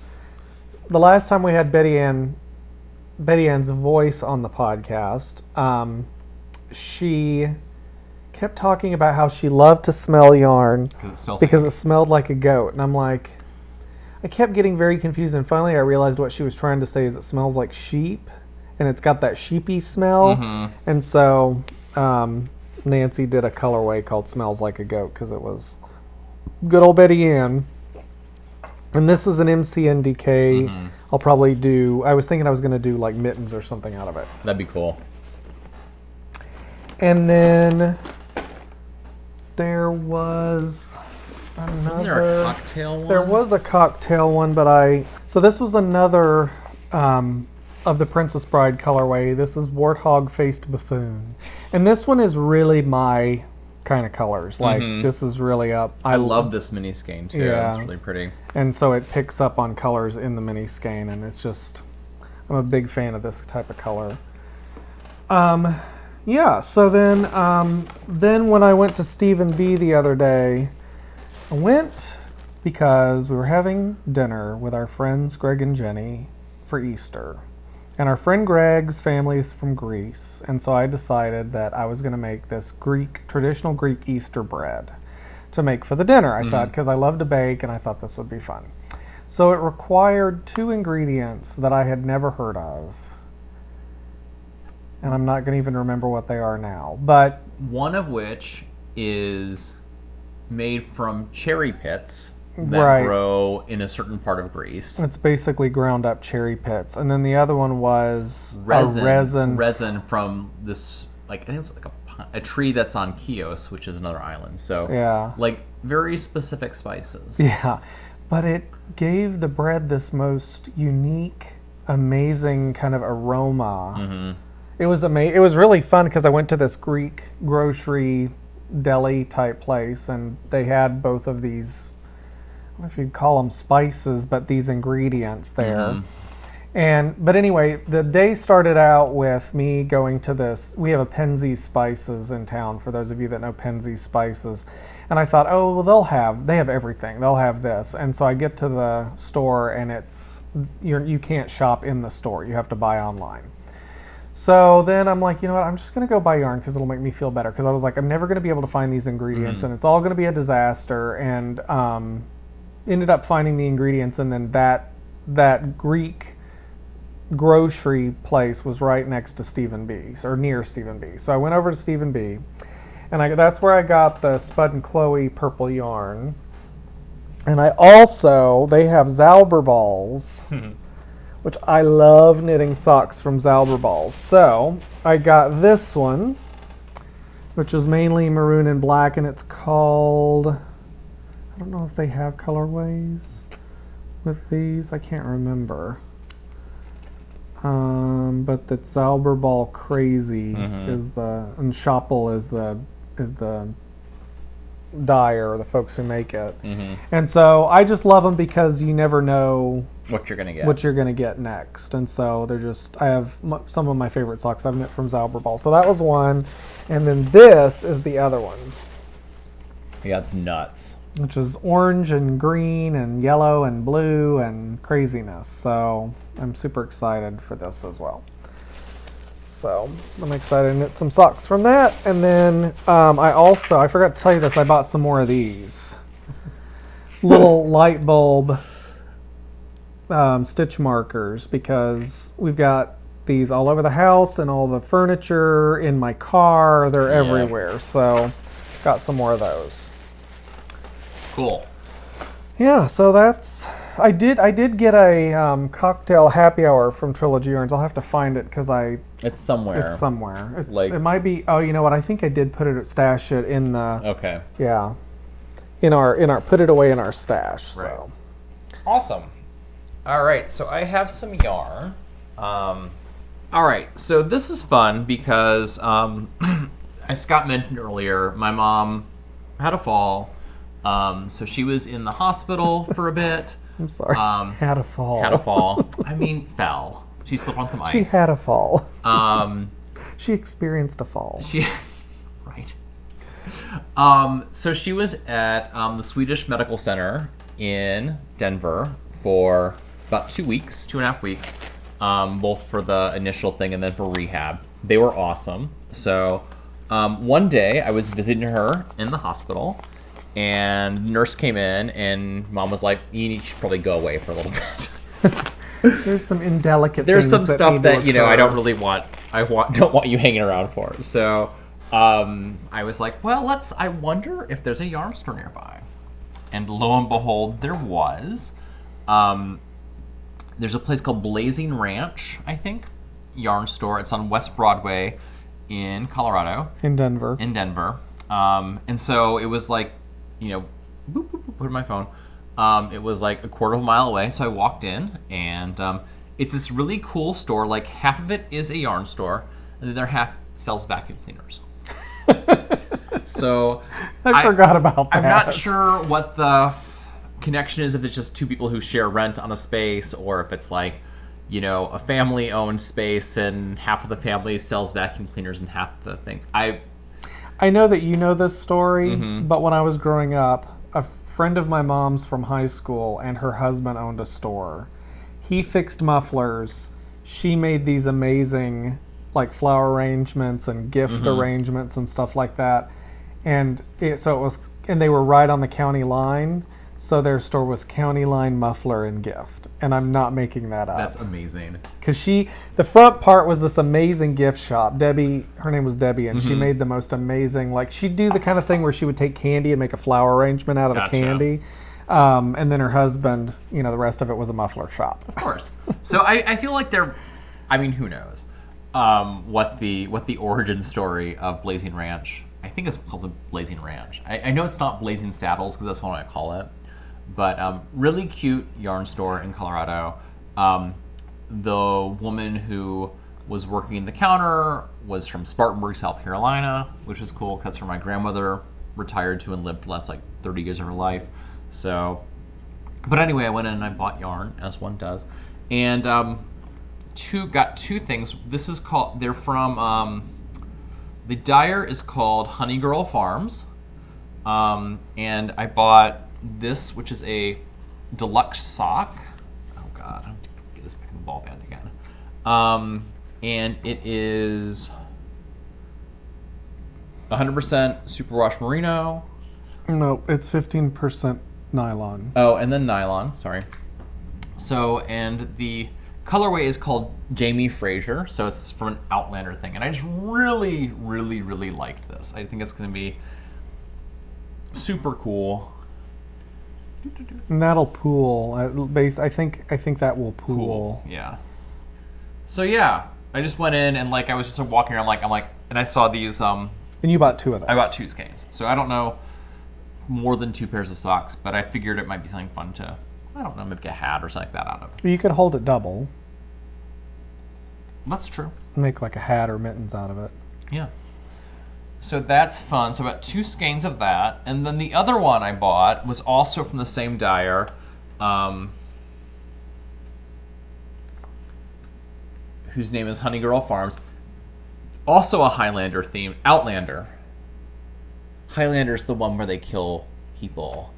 A: the last time we had Betty Ann's voice on the podcast. She kept talking about how she loved to smell yarn because it smelled like a goat, and I'm like, I kept getting very confused, and finally I realized what she was trying to say is it smells like sheep, and it's got that sheepy smell, and so Nancy did a colorway called Smells Like a Goat because it was good old Betty Ann. And this is an MCNDK. I'll probably do, I was thinking I was going to do like mittens or something out of it.
B: That'd be cool.
A: And then there was another...
B: Wasn't there a cocktail one?
A: There was a cocktail one, but so this was another of the Princess Bride colorway. This is Warthog Faced Buffoon. And this one is really my kind of colors. Like, this is really up.
B: I love this mini skein, too.
A: Yeah.
B: It's really pretty.
A: And so it picks up on colors in the mini skein, and it's just, I'm a big fan of this type of color. Yeah, so then when I went to StevenBe the other day, I went because we were having dinner with our friends Greg and Jenny for Easter. And our friend Greg's family is from Greece, and so I decided that I was going to make this traditional Greek Easter bread to make for the dinner. I thought, because I love to bake, and I thought this would be fun. So it required 2 ingredients that I had never heard of, and I'm not going to even remember what they are now. But
B: one of which is made from cherry pits that grow in a certain part of Greece.
A: It's basically ground up cherry pits. And then the other one was
B: resin from this, like, I think it's like a tree that's on Chios, which is another island. So
A: yeah,
B: like very specific spices.
A: Yeah, but it gave the bread this most unique, amazing kind of aroma. It was amazing. It was really fun because I went to this Greek grocery deli type place, and they had both of these, I don't know if you'd call them spices, but these ingredients there. But anyway, the day started out with me going to this, we have a Penzeys Spices in town, for those of you that know Penzeys Spices. And I thought, oh, well, they have everything. They'll have this. And so I get to the store, and you can't shop in the store. You have to buy online. So then I'm like, you know what, I'm just going to go buy yarn because it'll make me feel better. Because I was like, I'm never going to be able to find these ingredients, and it's all going to be a disaster. And ended up finding the ingredients, and then that Greek grocery place was right next to StevenBe, or near StevenBe. So I went over to StevenBe, and that's where I got the Spud and Chloe purple yarn. And they have Zauberballs, which I love knitting socks from Zauberballs. So I got this one. which is mainly maroon and black, and it's called, I don't know if they have colorways with these. I can't remember. But the Zauberball Crazy is and Schoppel is the dyer, or the folks who make it. And so I just love them because you never know
B: what you're gonna get
A: next. And so they're just, I have some of my favorite socks I've knit from Zauberball. So that was one, and then this is the other one.
B: Yeah, it's nuts.
A: Which is orange and green and yellow and blue and craziness. So I'm super excited for this as well. So I'm excited to knit some socks from that. And then I forgot to tell you this, I bought some more of these. Little light bulb stitch markers, because we've got these all over the house and all the furniture in my car. They're everywhere. So got some more of those.
B: Cool.
A: Yeah, so that's... I did get a cocktail happy hour from Trilogy Yarns. I'll have to find it because
B: it's somewhere.
A: It's somewhere.
B: It
A: might be. Oh, you know what? I think I did stash it in the.
B: Okay.
A: Yeah. In our put it away in our stash.
B: Right.
A: So.
B: Awesome. All right, so I have some yarn. All right, so this is fun because as Scott mentioned earlier, my mom had a fall. So she was in the hospital for a bit.
A: I'm sorry. Had a fall.
B: Had a fall. I mean, fell. She slipped on some ice.
A: She had a fall. She experienced a fall.
B: Right. So she was at the Swedish Medical Center in Denver for about 2.5 weeks, both for the initial thing and then for rehab. They were awesome. So one day I was visiting her in the hospital, and the nurse came in, and Mom was like, "You should probably go away for a little bit."
A: There's some indelicate.
B: There's some stuff that I don't really want. Don't want you hanging around for. So I was like, well, I wonder if there's a yarn store nearby, and lo and behold, there was. There's a place called Blazing Ranch, I think, yarn store. It's on West Broadway in Colorado.
A: In Denver.
B: And so it was like, boop, boop, boop, put in my phone. It was like a quarter of a mile away, so I walked in, and it's this really cool store. Like, half of it is a yarn store, and the other half sells vacuum cleaners. So
A: I forgot about that.
B: I'm not sure what the connection is, if it's just two people who share rent on a space, or if it's like, a family-owned space and half of the family sells vacuum cleaners and half the things.
A: I know that you know this story, but when I was growing up, a friend of my mom's from high school and her husband owned a store. He fixed mufflers. She made these amazing like flower arrangements and gift arrangements and stuff like that. And they were right on the county line. So their store was County Line Muffler and Gift. And I'm not making that up.
B: That's amazing.
A: Because the front part was this amazing gift shop. Debbie, her name was Debbie, and she made the most amazing, like, she'd do the kind of thing where she would take candy and make a flower arrangement out of the candy. And then her husband, the rest of it was a muffler shop.
B: Of course. So I feel like who knows what the origin story of Blazing Ranch. I think it's called Blazing Ranch. I know it's not Blazing Saddles because that's what I call it. But really cute yarn store in Colorado. The woman who was working the counter was from Spartanburg, South Carolina, which is cool because that's where my grandmother retired to and lived the last 30 years of her life. So, but anyway, I went in and I bought yarn, as one does, and got two things. This is called. They're from. The dyer is called Honey Girl Farms, and I bought this, which is a deluxe sock. Oh God, I'm gonna get this back in the ball band again. And it is 100% superwash merino.
A: No, it's 15% nylon.
B: Oh, and then nylon. Sorry. So, and the colorway is called Jamie Fraser. So it's from an Outlander thing, and I just really, really, really liked this. I think it's going to be super cool.
A: And that'll pool at base. I think that will pool.
B: Yeah. So yeah, I just went in and I was just walking around I'm like, and I saw these
A: And you bought 2 of those.
B: I bought 2 skeins. So I don't know more than 2 pairs of socks, but I figured it might be something fun to, I don't know, maybe get a hat or something like that out of.
A: You could hold it double.
B: That's true.
A: Make like a hat or mittens out of it.
B: Yeah. So that's fun. So about 2 skeins of that. And then the other one I bought was also from the same dyer. Whose name is Honey Girl Farms. Also a Highlander theme. Outlander. Highlander's the one where they kill people.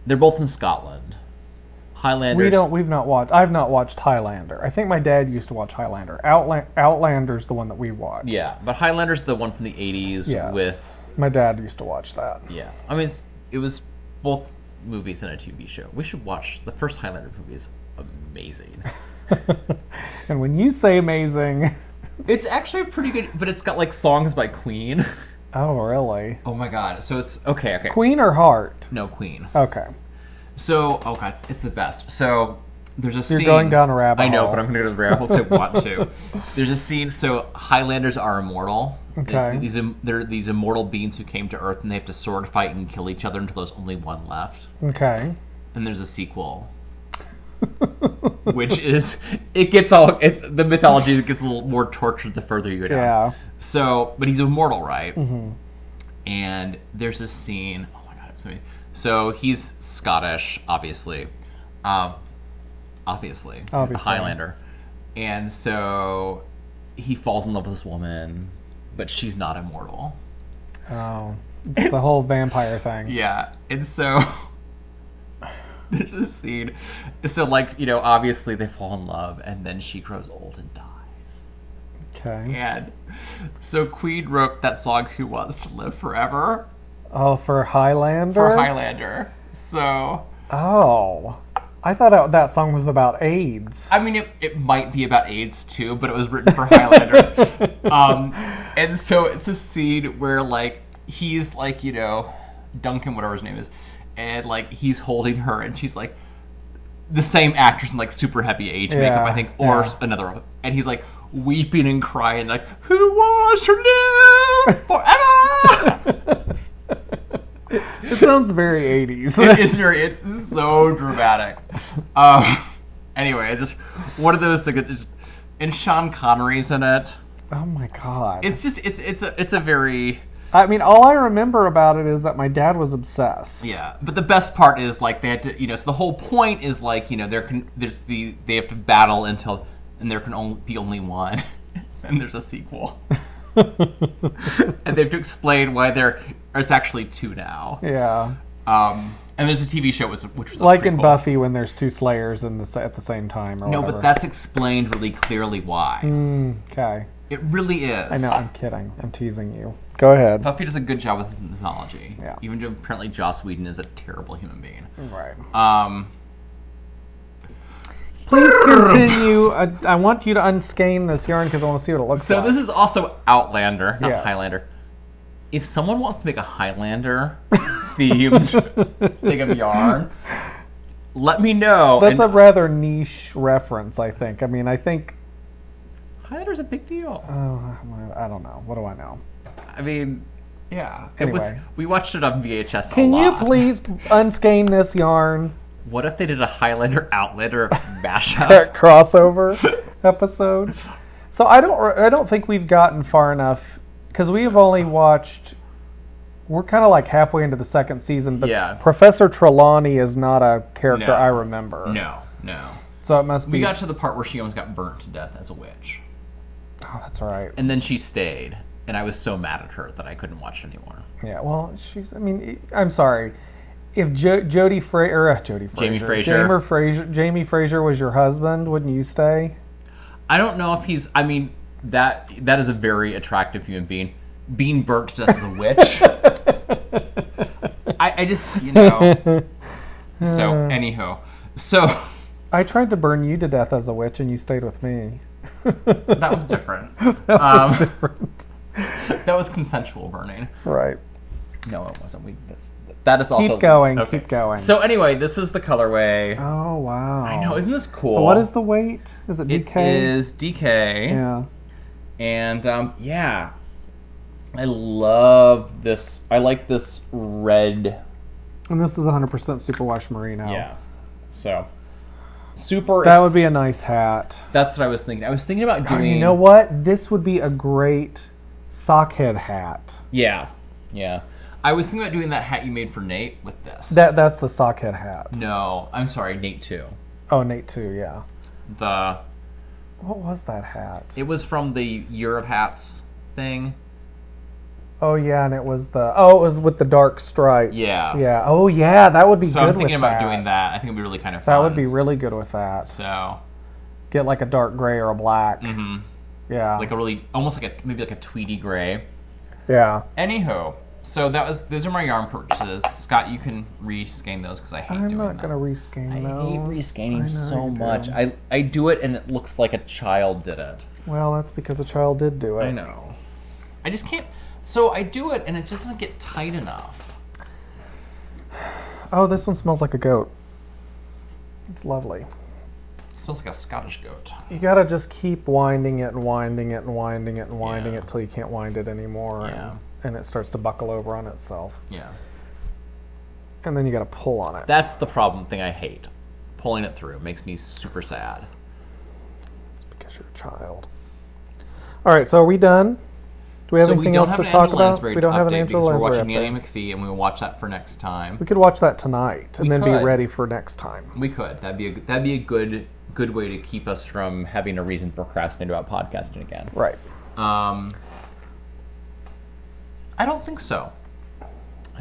B: They're both in Scotland. Highlanders.
A: I've not watched Highlander. I think my dad used to watch Highlander. Outlander's the one that we watched.
B: Yeah, but Highlander's the one from the 80s with...
A: My dad used to watch that.
B: Yeah. I mean, it was both movies and a TV show. We should watch the first Highlander movie. Is amazing.
A: And when you say amazing...
B: It's actually pretty good, but it's got like songs by Queen.
A: Oh, really?
B: Oh my god. So it's... Okay.
A: Queen or Heart?
B: No, Queen.
A: Okay.
B: So, oh god, it's the best. So, there's a scene...
A: You're going down a rabbit hole.
B: I know, but I'm going to go to the rabbit hole because I want to. There's a scene, so Highlanders are immortal.
A: Okay.
B: They're these immortal beings who came to Earth, and they have to sword fight and kill each other until there's only one left.
A: Okay.
B: And there's a sequel. Which is... the mythology gets a little more tortured the further you go down.
A: Yeah.
B: So, but he's immortal, right?
A: Mm-hmm.
B: And there's a scene... Oh my god, it's amazing. So he's Scottish, obviously. Obviously. He's a Highlander. And so he falls in love with this woman, but she's not immortal.
A: Oh. It's the whole vampire thing.
B: Yeah. And so there's a scene. So, like, you know, obviously they fall in love, and then she grows old and dies.
A: Okay.
B: And so Queen wrote that song, Who Wants to Live Forever?
A: Oh, for Highlander?
B: For Highlander. So...
A: Oh. I thought that song was about AIDS.
B: I mean, it might be about AIDS, too, but it was written for Highlander. And so it's a scene where, like, he's, like, you know, Duncan, whatever his name is, and, like, he's holding her, and she's, like, the same actress in, like, super heavy age makeup, I think, or another one. And he's, like, weeping and crying, like, who wants to live forever?
A: It sounds very 80s.
B: It's so dramatic. Anyway, it's just one of those things. And Sean Connery's in it.
A: Oh my god.
B: It's just it's a very...
A: I mean, all I remember about it is that my dad was obsessed.
B: Yeah, but the best part is, like, they had to, you know, so the whole point is, like, you know, they have to battle until, and there can be only one, and there's a sequel. And they have to explain why there's actually 2 now.
A: Yeah.
B: And there's a TV show which was
A: like in
B: cool.
A: Buffy when there's 2 Slayers at the same time. Or
B: no,
A: whatever.
B: but that's explained really clearly why.
A: Okay.
B: It really is.
A: I know. I'm kidding. I'm teasing you. Go ahead.
B: Buffy does a good job with mythology.
A: Yeah.
B: Even though apparently Joss Whedon is a terrible human being.
A: Right. Please continue. I want you to unskein this yarn because I want to see what it looks like.
B: So this is also Outlander, not
A: Yes.
B: Highlander. If someone wants to make a Highlander themed thing of yarn, let me know.
A: That's a rather niche reference, I think. I mean, I think...
B: Highlander's a big deal.
A: Oh, I don't know. What do I know?
B: I mean, yeah.
A: Anyway.
B: We watched it on VHS
A: Can
B: a lot.
A: you please unskein this yarn?
B: What if they did a Highlander Outlander mashup?
A: That crossover episode. So I don't think we've gotten far enough because we have only watched. We're kind of like halfway into the 2nd season, but
B: yeah.
A: Professor Trelawney is not a character I remember.
B: No.
A: So it must be.
B: We got to the part where she almost got burnt to death as a witch.
A: Oh, that's right.
B: And then she stayed, and I was so mad at her that I couldn't watch it anymore.
A: Yeah, well, she's. I mean, I'm sorry. If Jamie Fraser was your husband, wouldn't you stay?
B: I don't know if he's. I mean, that is a very attractive human being. Being burnt to death as a witch. I just, you know. So, anyhow. So.
A: I tried to burn you to death as a witch, and you stayed with me.
B: That was different.
A: That was different.
B: That was consensual burning.
A: Right.
B: No, it wasn't. That is also...
A: Keep going, okay. Keep going.
B: So anyway, this is the colorway.
A: Oh, wow.
B: I know, isn't this cool?
A: What is the weight? Is it DK?
B: It is DK.
A: Yeah.
B: And, yeah. I love this. I like this red.
A: And this is 100% superwash merino.
B: Yeah. So, super.
A: That would be a nice hat.
B: That's what I was thinking. I was thinking about doing.
A: You know what? This would be a great sockhead hat.
B: Yeah. Yeah. I was thinking about doing that hat you made for Nate with this.
A: That's the sockhead hat.
B: No, I'm sorry, Nate too.
A: Oh, Nate too, yeah.
B: What
A: was that hat?
B: It was from the Year of Hats thing.
A: Oh yeah, and it was with the dark stripes.
B: Yeah.
A: Yeah. Oh yeah, that would be good with that.
B: So I'm thinking about doing that. I think it would be really kind of fun.
A: That would be really good with that.
B: So
A: get like a dark gray or a black.
B: Mm-hmm.
A: Yeah.
B: Like a really, almost like maybe like a tweedy gray.
A: Yeah.
B: Anywho, so those are my yarn purchases. Scott, you can reskein those because I hate doing them.
A: I'm not gonna reskein those.
B: I hate rescanning so much. I do it and it looks like a child did it.
A: Well, that's because a child did do it.
B: I know. I just can't. So I do it and it just doesn't get tight enough.
A: Oh, this one smells like a goat. It's lovely.
B: It smells like a Scottish goat.
A: You gotta just keep winding it and winding it and winding it and winding it till you can't wind it anymore.
B: Yeah.
A: And it starts to buckle over on itself.
B: Yeah.
A: And then you gotta pull on it.
B: That's the problem thing I hate. Pulling it through makes me super sad.
A: It's because you're a child. All right, so are we done? Do we have anything else to talk about? We don't have an Angela Lansbury
B: update. We're watching
A: update.
B: Nanny McPhee, and we'll watch that for next time.
A: We could watch that tonight and then be ready for next time.
B: We could. That'd be a good way to keep us from having a reason to procrastinate about podcasting again.
A: Right.
B: I don't think so.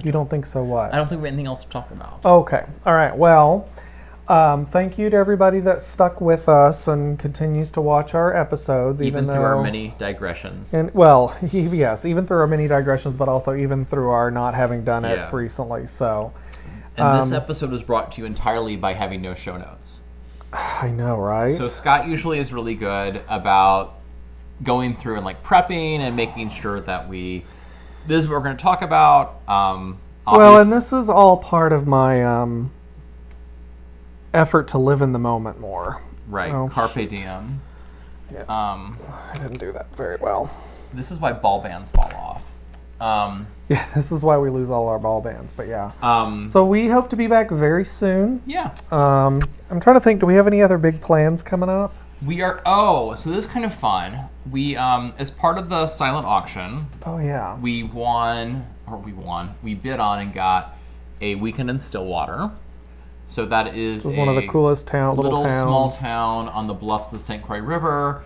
A: You don't think so? What?
B: I don't think we have anything else to talk about.
A: Okay. All right. Well, thank you to everybody that stuck with us and continues to watch our episodes,
B: even through our many digressions.
A: And well, yes, even through our many digressions, but also even through our not having done it recently. So,
B: and this episode was brought to you entirely by having no show notes.
A: I know, right?
B: So Scott usually is really good about going through and like prepping and making sure that this is what we're going to talk about.
A: Well, and this is all part of my effort to live in the moment more.
B: Right, carpe diem.
A: Yeah. I didn't do that very well.
B: This is why ball bands fall off.
A: Yeah, this is why we lose all our ball bands. But yeah. So we hope to be back very soon.
B: Yeah.
A: I'm trying to think. Do we have any other big plans coming up?
B: We are. So this is kind of fun. We, as part of the silent auction.
A: Oh yeah.
B: We bid on and got a weekend in Stillwater. So that is
A: one of the coolest little towns.
B: Small town on the bluffs of the St. Croix River.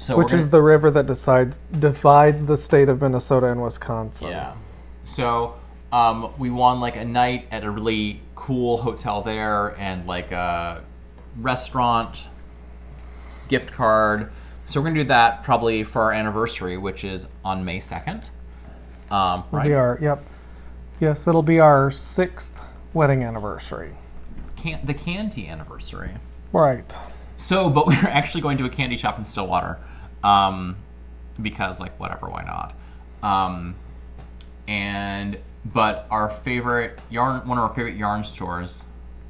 A: Which is the river that divides the state of Minnesota and Wisconsin.
B: Yeah. So we won like a night at a really cool hotel there and like a restaurant gift card. So we're going to do that probably for our anniversary, which is on May 2nd. Right?
A: Yes, it'll be our 6th wedding anniversary.
B: The candy anniversary.
A: Right.
B: So, but we're actually going to a candy shop in Stillwater, because like whatever, why not? But our favorite yarn, one of our favorite yarn stores,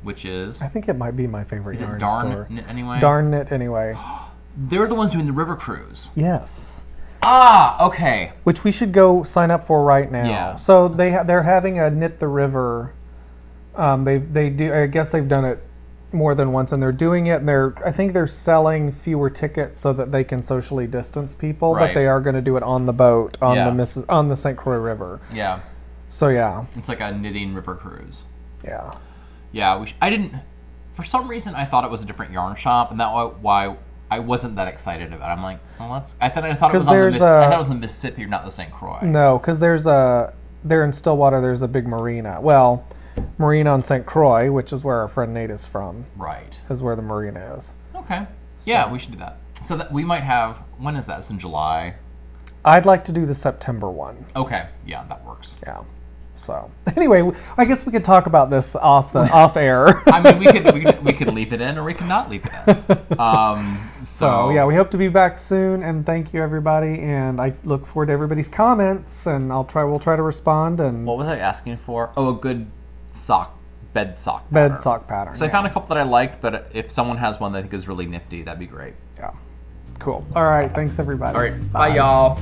B: which is,
A: I think it might be my favorite yarn store.
B: Darn Knit Anyway?
A: Darn Knit Anyway.
B: They're the ones doing the river cruise.
A: Yes.
B: Okay.
A: Which we should go sign up for right now.
B: Yeah.
A: So they're having a Knit the River. They do. I guess they've done it more than once, and they're doing it. And I think they're selling fewer tickets so that they can socially distance people.
B: Right.
A: But they are going to do it on the boat on the St. Croix River.
B: Yeah.
A: So yeah.
B: It's like a knitting river cruise.
A: Yeah.
B: Yeah. I didn't. For some reason, I thought it was a different yarn shop, and that's why I wasn't that excited about it. I'm like, well, I thought it was on the Mississippi, not the St. Croix.
A: No, because there in Stillwater, there's a big marina. Well, marina on St. Croix, which is where our friend Nate is from.
B: Right.
A: Is where the marina is.
B: Okay. So, yeah, we should do that. So that we might have. When is that? It's in July.
A: I'd like to do the September one.
B: Okay. Yeah, that works.
A: Yeah. So anyway, I guess we could talk about this off air.
B: I mean, we could leave it in, or we could not leave it in.
A: So yeah, we hope to be back soon, and thank you everybody. And I look forward to everybody's comments, and we'll try to respond. And
B: what was I asking for? Oh, a good bed sock
A: pattern.
B: So I found a couple that I liked, but if someone has one that I think is really nifty, that'd be great.
A: Yeah. Cool. All right. Thanks everybody.
B: All right. Bye y'all.